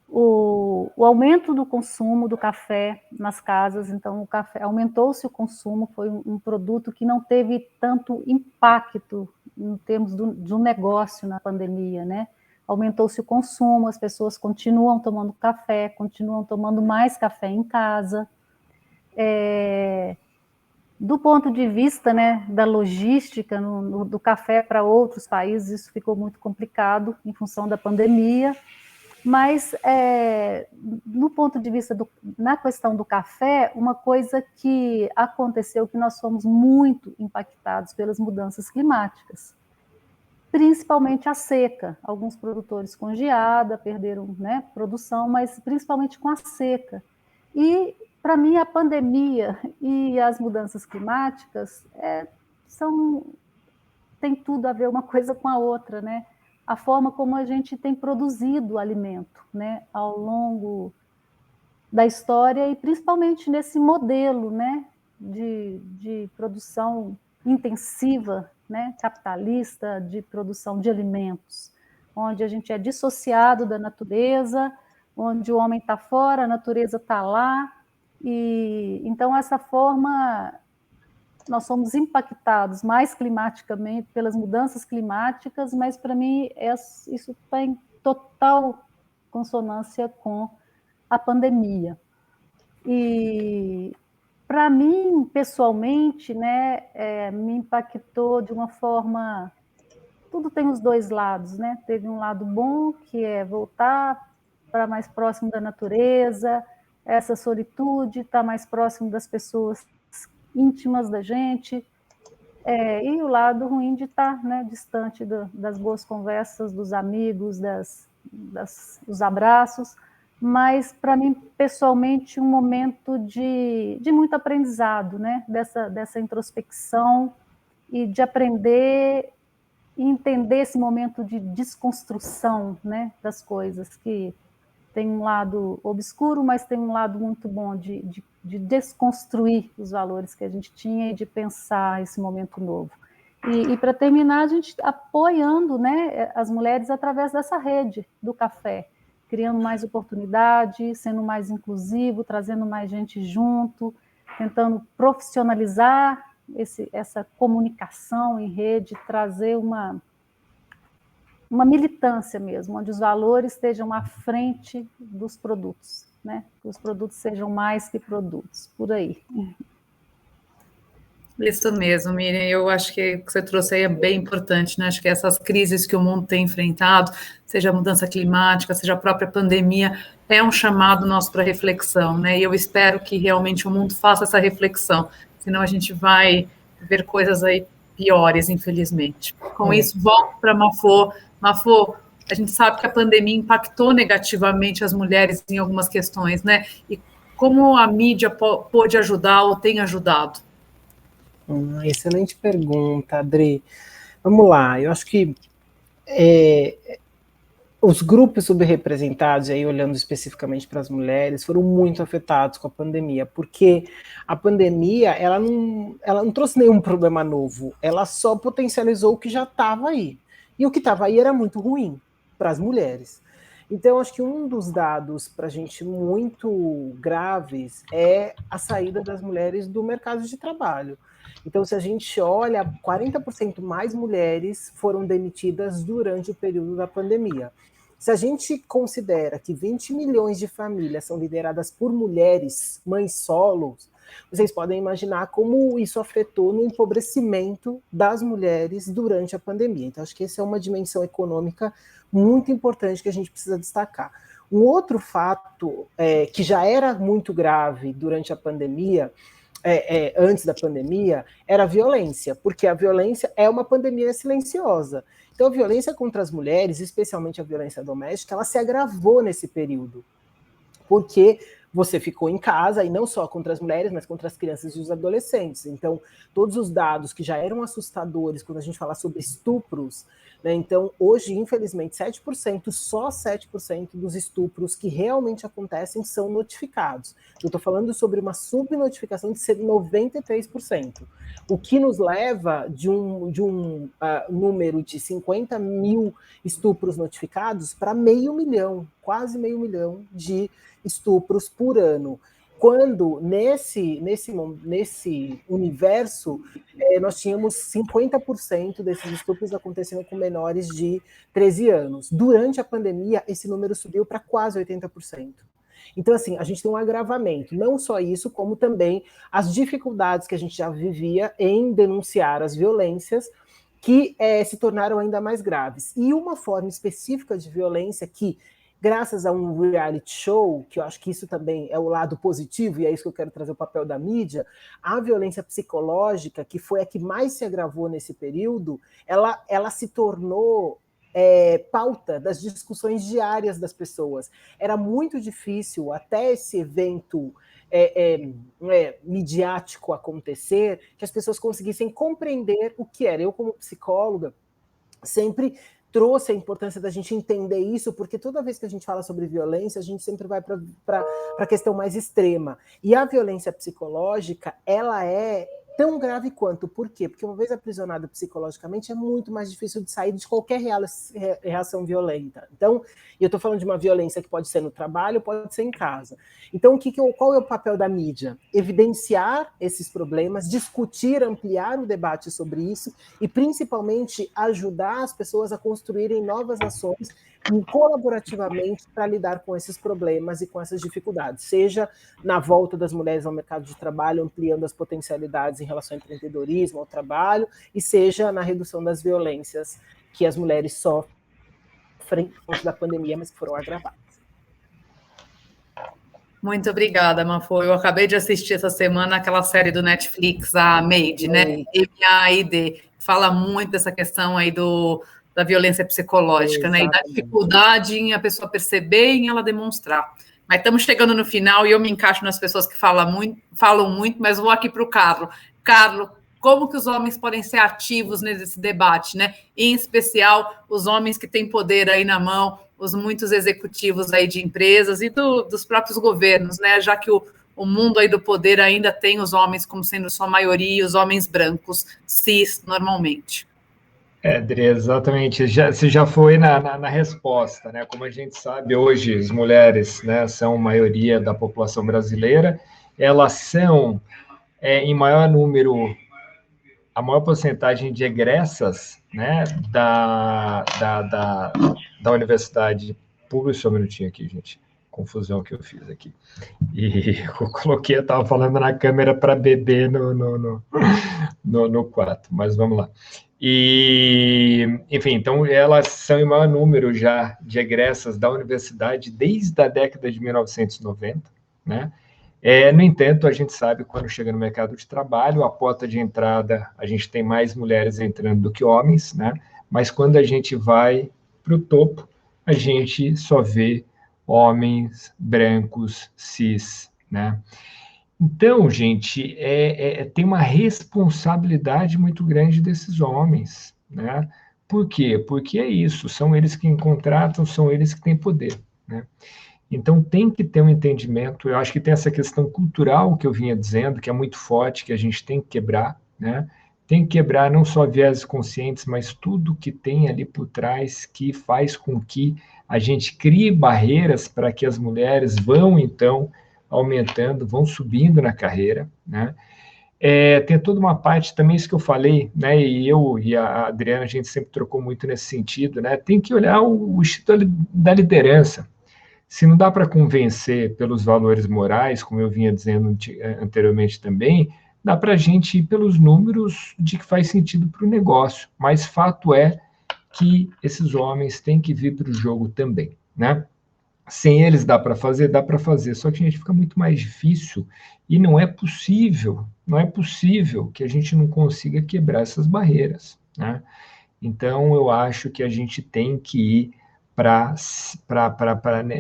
o aumento do consumo do café nas casas, então o café aumentou-se o consumo, foi um produto que não teve tanto impacto em termos de um negócio na pandemia, né? Aumentou-se o consumo, as pessoas continuam tomando café, continuam tomando mais café em casa. Do ponto de vista, né, da logística do café para outros países, isso ficou muito complicado em função da pandemia. Mas, no ponto de vista, na questão do café, uma coisa que aconteceu, que nós fomos muito impactados pelas mudanças climáticas, principalmente a seca. Alguns produtores com geada perderam, né, produção, mas principalmente com a seca. E, para mim, a pandemia e as mudanças climáticas tem tudo a ver uma coisa com a outra, né? A forma como a gente tem produzido alimento, né, ao longo da história, e principalmente nesse modelo, né, de produção intensiva, né, capitalista, de produção de alimentos, onde a gente é dissociado da natureza, onde o homem está fora, a natureza está lá, e então essa forma nós somos impactados mais climaticamente pelas mudanças climáticas, mas para mim isso está em total consonância com a pandemia. E para mim, pessoalmente, né, me impactou de uma forma... Tudo tem os dois lados, né? Teve um lado bom, que é voltar para mais próximo da natureza, essa solitude, estar mais próximo das pessoas íntimas da gente, e o lado ruim de estar, né, distante das boas conversas, dos amigos, dos abraços, mas para mim, pessoalmente, um momento de muito aprendizado, né, dessa introspecção e de aprender e entender esse momento de desconstrução, né, das coisas, que tem um lado obscuro, mas tem um lado muito bom de desconstruir os valores que a gente tinha e de pensar esse momento novo. E para terminar, a gente apoiando, né, as mulheres através dessa rede do café, criando mais oportunidade, sendo mais inclusivo, trazendo mais gente junto, tentando profissionalizar essa comunicação em rede, trazer uma militância mesmo, onde os valores estejam à frente dos produtos, né? Que os produtos sejam mais que produtos, por aí. Isso mesmo, Miriam, eu acho que o que você trouxe aí é bem importante, né? Acho que essas crises que o mundo tem enfrentado, seja a mudança climática, seja a própria pandemia, é um chamado nosso para reflexão, né? E eu espero que realmente o mundo faça essa reflexão, senão a gente vai ver coisas aí piores, infelizmente. Com isso, volto para Mafô. Mafô, a gente sabe que a pandemia impactou negativamente as mulheres em algumas questões, né? E como a mídia pôde ajudar ou tem ajudado? Excelente pergunta, Adri. Vamos lá, eu acho que os grupos subrepresentados, aí olhando especificamente para as mulheres, foram muito afetados com a pandemia, porque a pandemia ela não trouxe nenhum problema novo, ela só potencializou o que já estava aí. E o que estava aí era muito ruim para as mulheres. Então, acho que um dos dados para a gente muito graves é a saída das mulheres do mercado de trabalho. Então, se a gente olha, 40% mais mulheres foram demitidas durante o período da pandemia. Se a gente considera que 20 milhões de famílias são lideradas por mulheres, mães solos, vocês podem imaginar como isso afetou no empobrecimento das mulheres durante a pandemia. Então, acho que essa é uma dimensão econômica muito importante que a gente precisa destacar. Um outro fato que já era muito grave durante a pandemia, antes da pandemia, era a violência, porque a violência é uma pandemia silenciosa. Então, a violência contra as mulheres, especialmente a violência doméstica, ela se agravou nesse período, porque você ficou em casa, e não só contra as mulheres, mas contra as crianças e os adolescentes. Então, todos os dados que já eram assustadores quando a gente fala sobre estupros, né? Então, hoje, infelizmente, 7%, só 7% dos estupros que realmente acontecem são notificados. Eu estou falando sobre uma subnotificação de ser 93%, o que nos leva de um número de 50 mil estupros notificados para 500 mil, quase 500 mil de estupros por ano. Quando nesse universo nós tínhamos 50% desses estupros acontecendo com menores de 13 anos. Durante a pandemia, esse número subiu para quase 80%. Então, assim, a gente tem um agravamento. Não só isso, como também as dificuldades que a gente já vivia em denunciar as violências, que se tornaram ainda mais graves. E uma forma específica de violência que graças a um reality show, que eu acho que isso também é o lado positivo, e é isso que eu quero trazer o papel da mídia, a violência psicológica, que foi a que mais se agravou nesse período, ela se tornou pauta das discussões diárias das pessoas. Era muito difícil, até esse evento midiático acontecer, que as pessoas conseguissem compreender o que era. Eu, como psicóloga, sempre trouxe a importância da gente entender isso, porque toda vez que a gente fala sobre violência, a gente sempre vai para a questão mais extrema. E a violência psicológica, ela é tão grave quanto. Por quê? Porque uma vez aprisionado psicologicamente, é muito mais difícil de sair de qualquer reação violenta. Então, eu estou falando de uma violência que pode ser no trabalho, pode ser em casa. Então, qual é o papel da mídia? Evidenciar esses problemas, discutir, ampliar o debate sobre isso e, principalmente, ajudar as pessoas a construírem novas ações colaborativamente para lidar com esses problemas e com essas dificuldades, seja na volta das mulheres ao mercado de trabalho, ampliando as potencialidades em relação ao empreendedorismo, ao trabalho, e seja na redução das violências que as mulheres sofrem antes da pandemia, mas que foram agravadas. Muito obrigada, Mafô. Eu acabei de assistir essa semana aquela série do Netflix, a Made, né? M-A-I-D. Fala muito dessa questão aí da violência psicológica, né? E da dificuldade em a pessoa perceber e em ela demonstrar. Mas estamos chegando no final e eu me encaixo nas pessoas que falam muito, mas vou aqui para o Carlos. Carlos, como que os homens podem ser ativos nesse debate, né? Em especial, os homens que têm poder aí na mão, os muitos executivos aí de empresas e dos próprios governos, né? Já que o mundo aí do poder ainda tem os homens como sendo sua maioria, os homens brancos, cis, normalmente. Adri, exatamente. Você já foi na resposta, né? Como a gente sabe, hoje as mulheres, né, são a maioria da população brasileira, elas são, em maior número, a maior porcentagem de egressas, né, da universidade pública. Só um minutinho aqui, gente. Confusão que eu fiz aqui. E eu coloquei, eu estava falando na câmera para beber no quarto, mas vamos lá. E, enfim, então elas são em maior número já de egressas da universidade desde a década de 1990, né? No entanto, a gente sabe que quando chega no mercado de trabalho, a porta de entrada, a gente tem mais mulheres entrando do que homens, né? Mas quando a gente vai para o topo, a gente só vê homens brancos, cis, né? Então, gente, tem uma responsabilidade muito grande desses homens, né? Por quê? Porque é isso, são eles quem contratam, são eles que têm poder, né? Então, tem que ter um entendimento. Eu acho que tem essa questão cultural que eu vinha dizendo, que é muito forte, que a gente tem que quebrar, né? Tem que quebrar não só vieses conscientes, mas tudo que tem ali por trás que faz com que a gente crie barreiras para que as mulheres vão, então, aumentando, vão subindo na carreira, né? Tem toda uma parte também, isso que eu falei, né? E eu e a Adriana, a gente sempre trocou muito nesse sentido, né? Tem que olhar o estilo da liderança. Se não dá para convencer pelos valores morais, como eu vinha dizendo anteriormente também, dá para a gente ir pelos números de que faz sentido para o negócio. Mas fato é que esses homens têm que vir para o jogo também, né? Sem eles dá para fazer, só que a gente fica muito mais difícil e não é possível que a gente não consiga quebrar essas barreiras, né? Então, eu acho que a gente tem que ir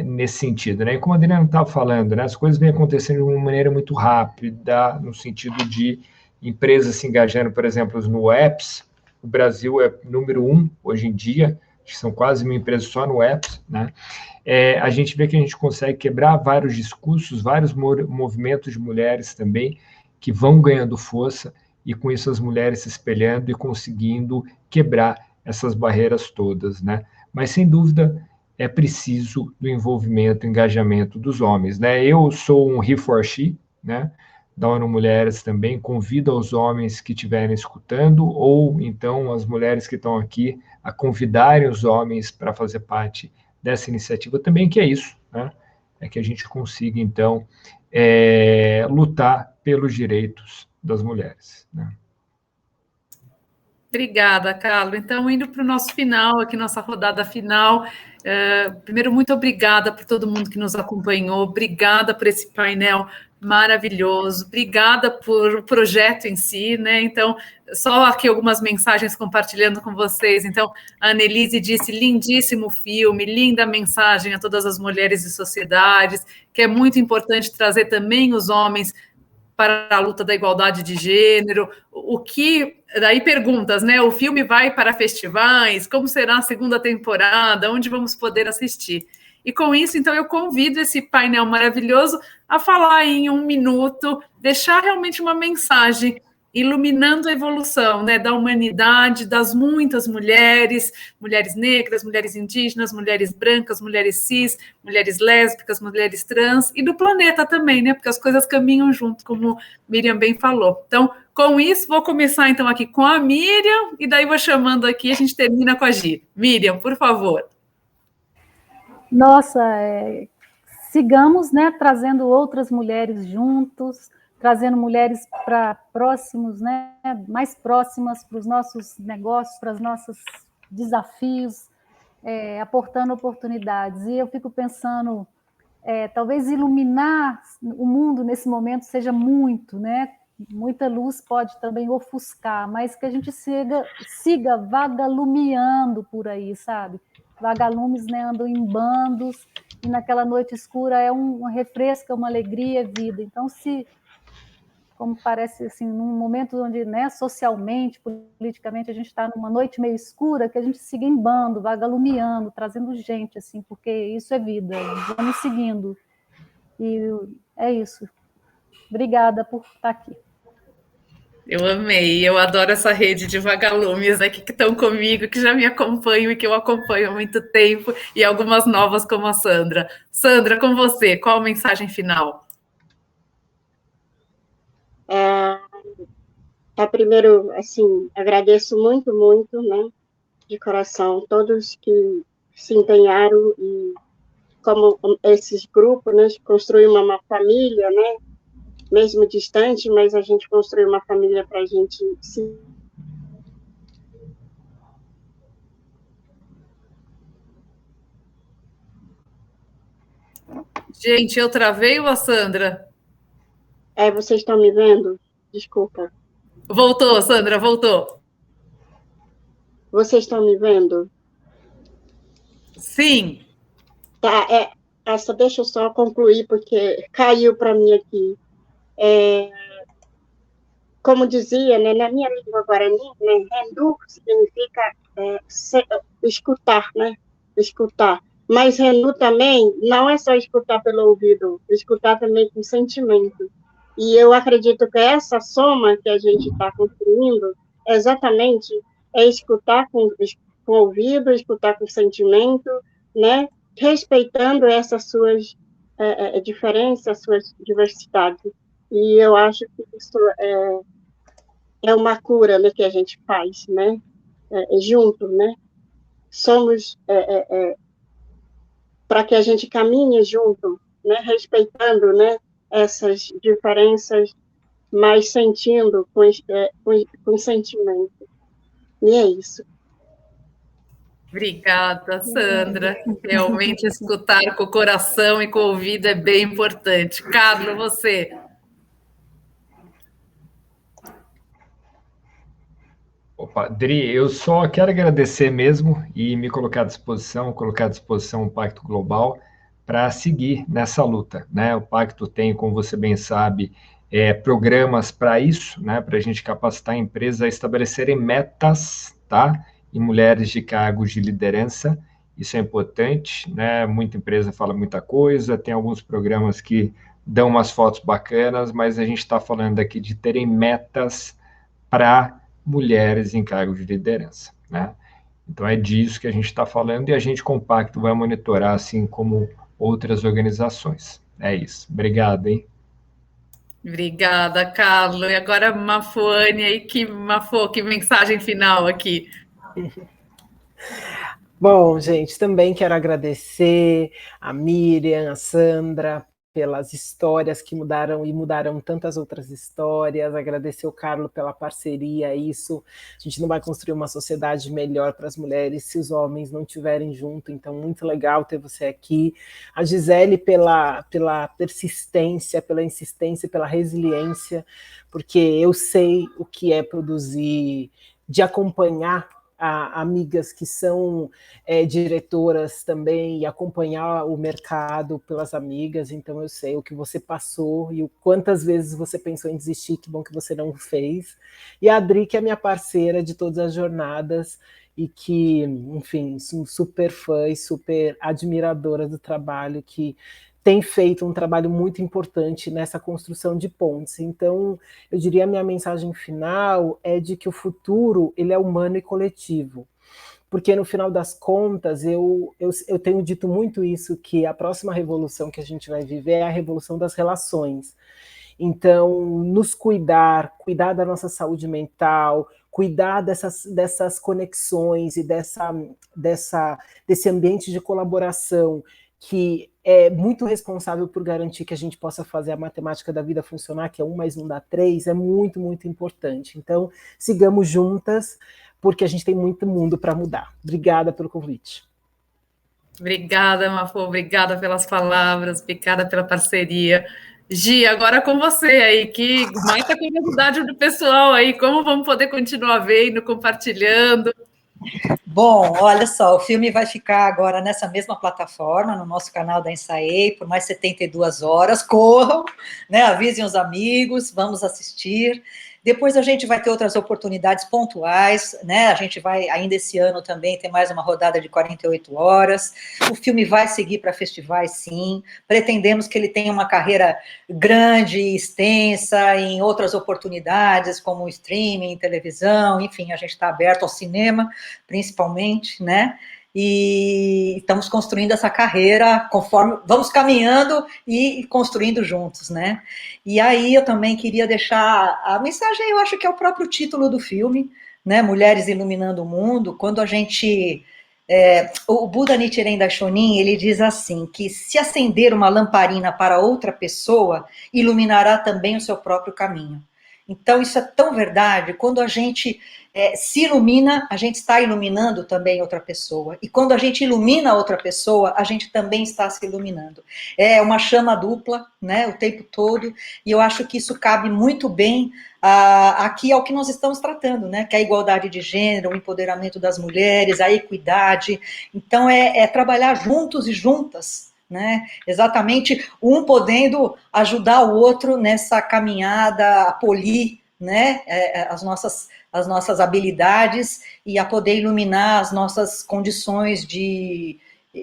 nesse sentido, né? E como a Adriana estava falando, né, as coisas vêm acontecendo de uma maneira muito rápida, no sentido de empresas se engajando, por exemplo, no apps. O Brasil é número 1 hoje em dia, acho que são quase 1.000 empresas só no apps, né? A gente vê que a gente consegue quebrar vários discursos, vários movimentos de mulheres também, que vão ganhando força, e com isso as mulheres se espelhando e conseguindo quebrar essas barreiras todas, né? Mas, sem dúvida, é preciso do envolvimento, engajamento dos homens, né? Eu sou um He for She, né? Da ONU Mulheres também, convido aos homens que estiverem escutando, ou então as mulheres que estão aqui, a convidarem os homens para fazer parte dessa iniciativa também, que é isso, né? É que a gente consiga, então, lutar pelos direitos das mulheres, né? Obrigada, Carlos. Então, indo para o nosso final, aqui, nossa rodada final. Primeiro, muito obrigada por todo mundo que nos acompanhou, obrigada por esse painel maravilhoso, obrigada por o projeto em si, né? Então, só aqui algumas mensagens compartilhando com vocês. Então, a Annelise disse, lindíssimo filme, linda mensagem a todas as mulheres e sociedades, que é muito importante trazer também os homens para a luta da igualdade de gênero, o que, daí perguntas, né, o filme vai para festivais, como será a segunda temporada, onde vamos poder assistir? E com isso, então, eu convido esse painel maravilhoso a falar em 1 minuto, deixar realmente uma mensagem iluminando a evolução, né, da humanidade, das muitas mulheres, mulheres negras, mulheres indígenas, mulheres brancas, mulheres cis, mulheres lésbicas, mulheres trans, e do planeta também, né, porque as coisas caminham junto, como Miriam bem falou. Então, com isso, vou começar, então, aqui com a Miriam, e daí vou chamando aqui, a gente termina com a Gi. Miriam, por favor. Nossa, sigamos, né, trazendo outras mulheres juntos, trazendo mulheres para próximos, né, mais próximas para os nossos negócios, para os nossos desafios, aportando oportunidades. E eu fico pensando, talvez iluminar o mundo nesse momento seja muito, né? Muita luz pode também ofuscar, mas que a gente siga vagalumeando por aí, sabe? Vagalumes, né, andam em bandos, e naquela noite escura é um refresco, uma alegria, vida. Então, como parece assim, num momento onde, né, socialmente, politicamente, a gente está numa noite meio escura, que a gente siga em bando, vagalumeando, trazendo gente, assim, porque isso é vida, vamos seguindo. E é isso. Obrigada por estar aqui. Eu amei, eu adoro essa rede de vagalumes aqui que estão comigo, que já me acompanham e que eu acompanho há muito tempo, e algumas novas como a Sandra. Sandra, com você, qual a mensagem final? Primeiro, assim, agradeço muito, muito, né, de coração, todos que se empenharam e como esses grupos, né, construir uma família, né, mesmo distante, mas a gente construiu uma família para a gente se... Gente, eu travei ou a Sandra? Vocês estão me vendo? Desculpa. Voltou, Sandra, voltou. Vocês estão me vendo? Sim. Tá, deixa eu só concluir, porque caiu para mim aqui. Como dizia, né, na minha língua guarani, né, rendu significa escutar, né? Escutar. Mas rendu também não é só escutar pelo ouvido, escutar também com sentimento. E eu acredito que essa soma que a gente está construindo, exatamente, é escutar com o ouvido, escutar com sentimento, né? Respeitando essas suas diferenças, suas diversidades. E eu acho que isso é uma cura, né, que a gente faz, né? Junto, né? Somos para que a gente caminhe junto, né? Respeitando, né, essas diferenças, mas sentindo com sentimento. E é isso. Obrigada, Sandra. Realmente escutar com o coração e com o ouvido é bem importante. Carlos, você. Opa, Dri, eu só quero agradecer mesmo e me colocar à disposição o Pacto Global para seguir nessa luta, né? O Pacto tem, como você bem sabe, programas para isso, né? Para a gente capacitar empresas a estabelecerem metas, tá? Em mulheres de cargos de liderança. Isso é importante, né? Muita empresa fala muita coisa, tem alguns programas que dão umas fotos bacanas, mas a gente está falando aqui de terem metas para mulheres em cargos de liderança, né? Então é disso que a gente está falando e a gente, com o Pacto, vai monitorar, assim como outras organizações. É isso. Obrigado, hein? Obrigada, Carlos. E agora, Mafuane, aí, que mensagem final aqui. Bom, gente, também quero agradecer a Miriam, a Sandra, pelas histórias que mudaram e mudaram tantas outras histórias, agradecer o Carlo pela parceria, isso, a gente não vai construir uma sociedade melhor para as mulheres se os homens não estiverem junto, então muito legal ter você aqui, a Gisele pela persistência, pela insistência, pela resiliência, porque eu sei o que é produzir, de acompanhar amigas que são diretoras também e acompanhar o mercado pelas amigas, então eu sei o que você passou e o quantas vezes você pensou em desistir, que bom que você não fez. E a Adri, que é minha parceira de todas as jornadas e que, enfim, sou super fã e super admiradora do trabalho que tem feito um trabalho muito importante nessa construção de pontes. Então, eu diria a minha mensagem final é de que o futuro ele é humano e coletivo, porque no final das contas, eu tenho dito muito isso, que a próxima revolução que a gente vai viver é a revolução das relações. Então, nos cuidar da nossa saúde mental, cuidar dessas conexões e desse ambiente de colaboração que é muito responsável por garantir que a gente possa fazer a matemática da vida funcionar, que é 1 mais 1 dá 3, é muito, muito importante. Então, sigamos juntas, porque a gente tem muito mundo para mudar. Obrigada pelo convite. Obrigada, Mafô, obrigada pelas palavras, obrigada pela parceria. Gi, agora com você aí, que mata a curiosidade do pessoal aí, como vamos poder continuar vendo, compartilhando? Bom, olha só, o filme vai ficar agora nessa mesma plataforma, no nosso canal da Ensaiei, por mais 72 horas. Corram, né? Avisem os amigos, vamos assistir. Depois a gente vai ter outras oportunidades pontuais, né? A gente vai, ainda esse ano também, ter mais uma rodada de 48 horas. O filme vai seguir para festivais, sim. Pretendemos que ele tenha uma carreira grande, extensa, em outras oportunidades, como streaming, televisão, enfim, a gente está aberto ao cinema, principalmente, né? E estamos construindo essa carreira conforme vamos caminhando e construindo juntos, né? E aí eu também queria deixar a mensagem, eu acho que é o próprio título do filme, né? Mulheres Iluminando o Mundo. Quando a gente o Buda Nichiren Daishonin, ele diz assim, que se acender uma lamparina para outra pessoa, iluminará também o seu próprio caminho. Então, isso é tão verdade. Quando a gente se ilumina, a gente está iluminando também outra pessoa. E quando a gente ilumina outra pessoa, a gente também está se iluminando. É uma chama dupla, né, o tempo todo. E eu acho que isso cabe muito bem aqui ao que nós estamos tratando, né, que é a igualdade de gênero, o empoderamento das mulheres, a equidade. Então, é trabalhar juntos e juntas, né? Exatamente, um podendo ajudar o outro nessa caminhada a polir, né, as nossas habilidades e a poder iluminar as nossas condições de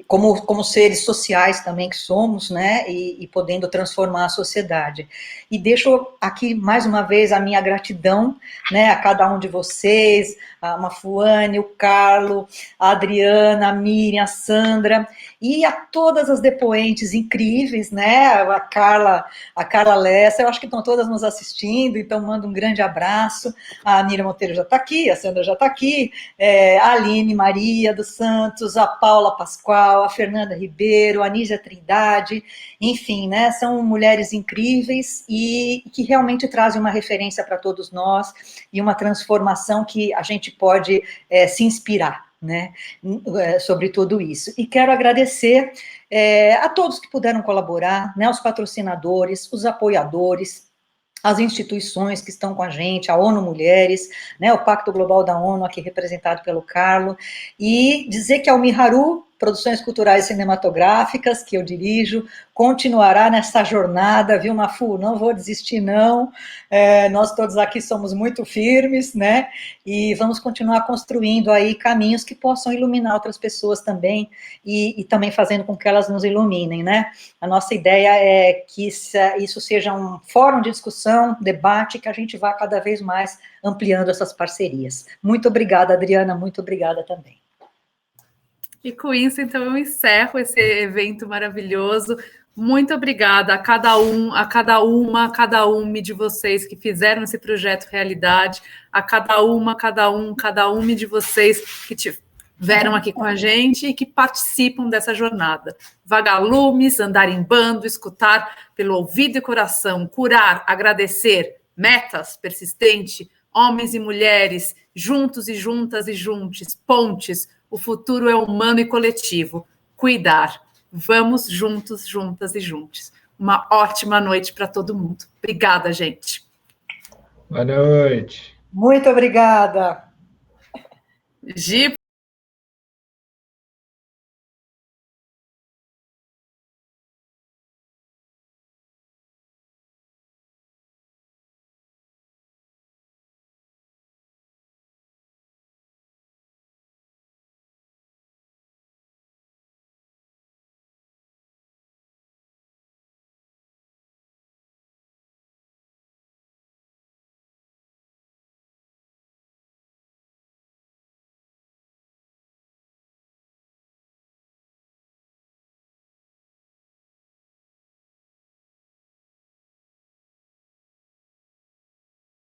como seres sociais também que somos, né, e podendo transformar a sociedade. E deixo aqui mais uma vez a minha gratidão, né, a cada um de vocês, a Mafuane, o Carlo, a Adriana, a Miriam, a Sandra, e a todas as depoentes incríveis, né, a Carla Lessa, eu acho que estão todas nos assistindo, então mando um grande abraço. A Miriam Monteiro já está aqui, a Sandra já está aqui, a Aline Maria dos Santos, a Paula Pascoal, a Fernanda Ribeiro, a Nízia Trindade, enfim, né, são mulheres incríveis e que realmente trazem uma referência para todos nós e uma transformação que a gente pode se inspirar, né, sobre tudo isso. E quero agradecer a todos que puderam colaborar, né, os patrocinadores, os apoiadores, as instituições que estão com a gente, a ONU Mulheres, né, o Pacto Global da ONU, aqui representado pelo Carlo, e dizer que a Almiharu Produções Culturais e Cinematográficas, que eu dirijo, continuará nessa jornada, viu, Mafu? Não vou desistir, não. Nós todos aqui somos muito firmes, né? E vamos continuar construindo aí caminhos que possam iluminar outras pessoas também, e também fazendo com que elas nos iluminem, né? A nossa ideia é que isso seja um fórum de discussão, debate, que a gente vá cada vez mais ampliando essas parcerias. Muito obrigada, Adriana, muito obrigada também. E com isso, então, eu encerro esse evento maravilhoso. Muito obrigada a cada um, a cada uma de vocês que fizeram esse projeto realidade, a cada uma de vocês vieram aqui com a gente e que participam dessa jornada. Vagalumes, andar em bando, escutar pelo ouvido e coração, curar, agradecer, metas, persistente, homens e mulheres, juntos e juntas e juntos, pontes, o futuro é humano e coletivo, cuidar, vamos juntos, juntas e juntos. Uma ótima noite para todo mundo. Obrigada, gente. Boa noite. Muito obrigada. Gi,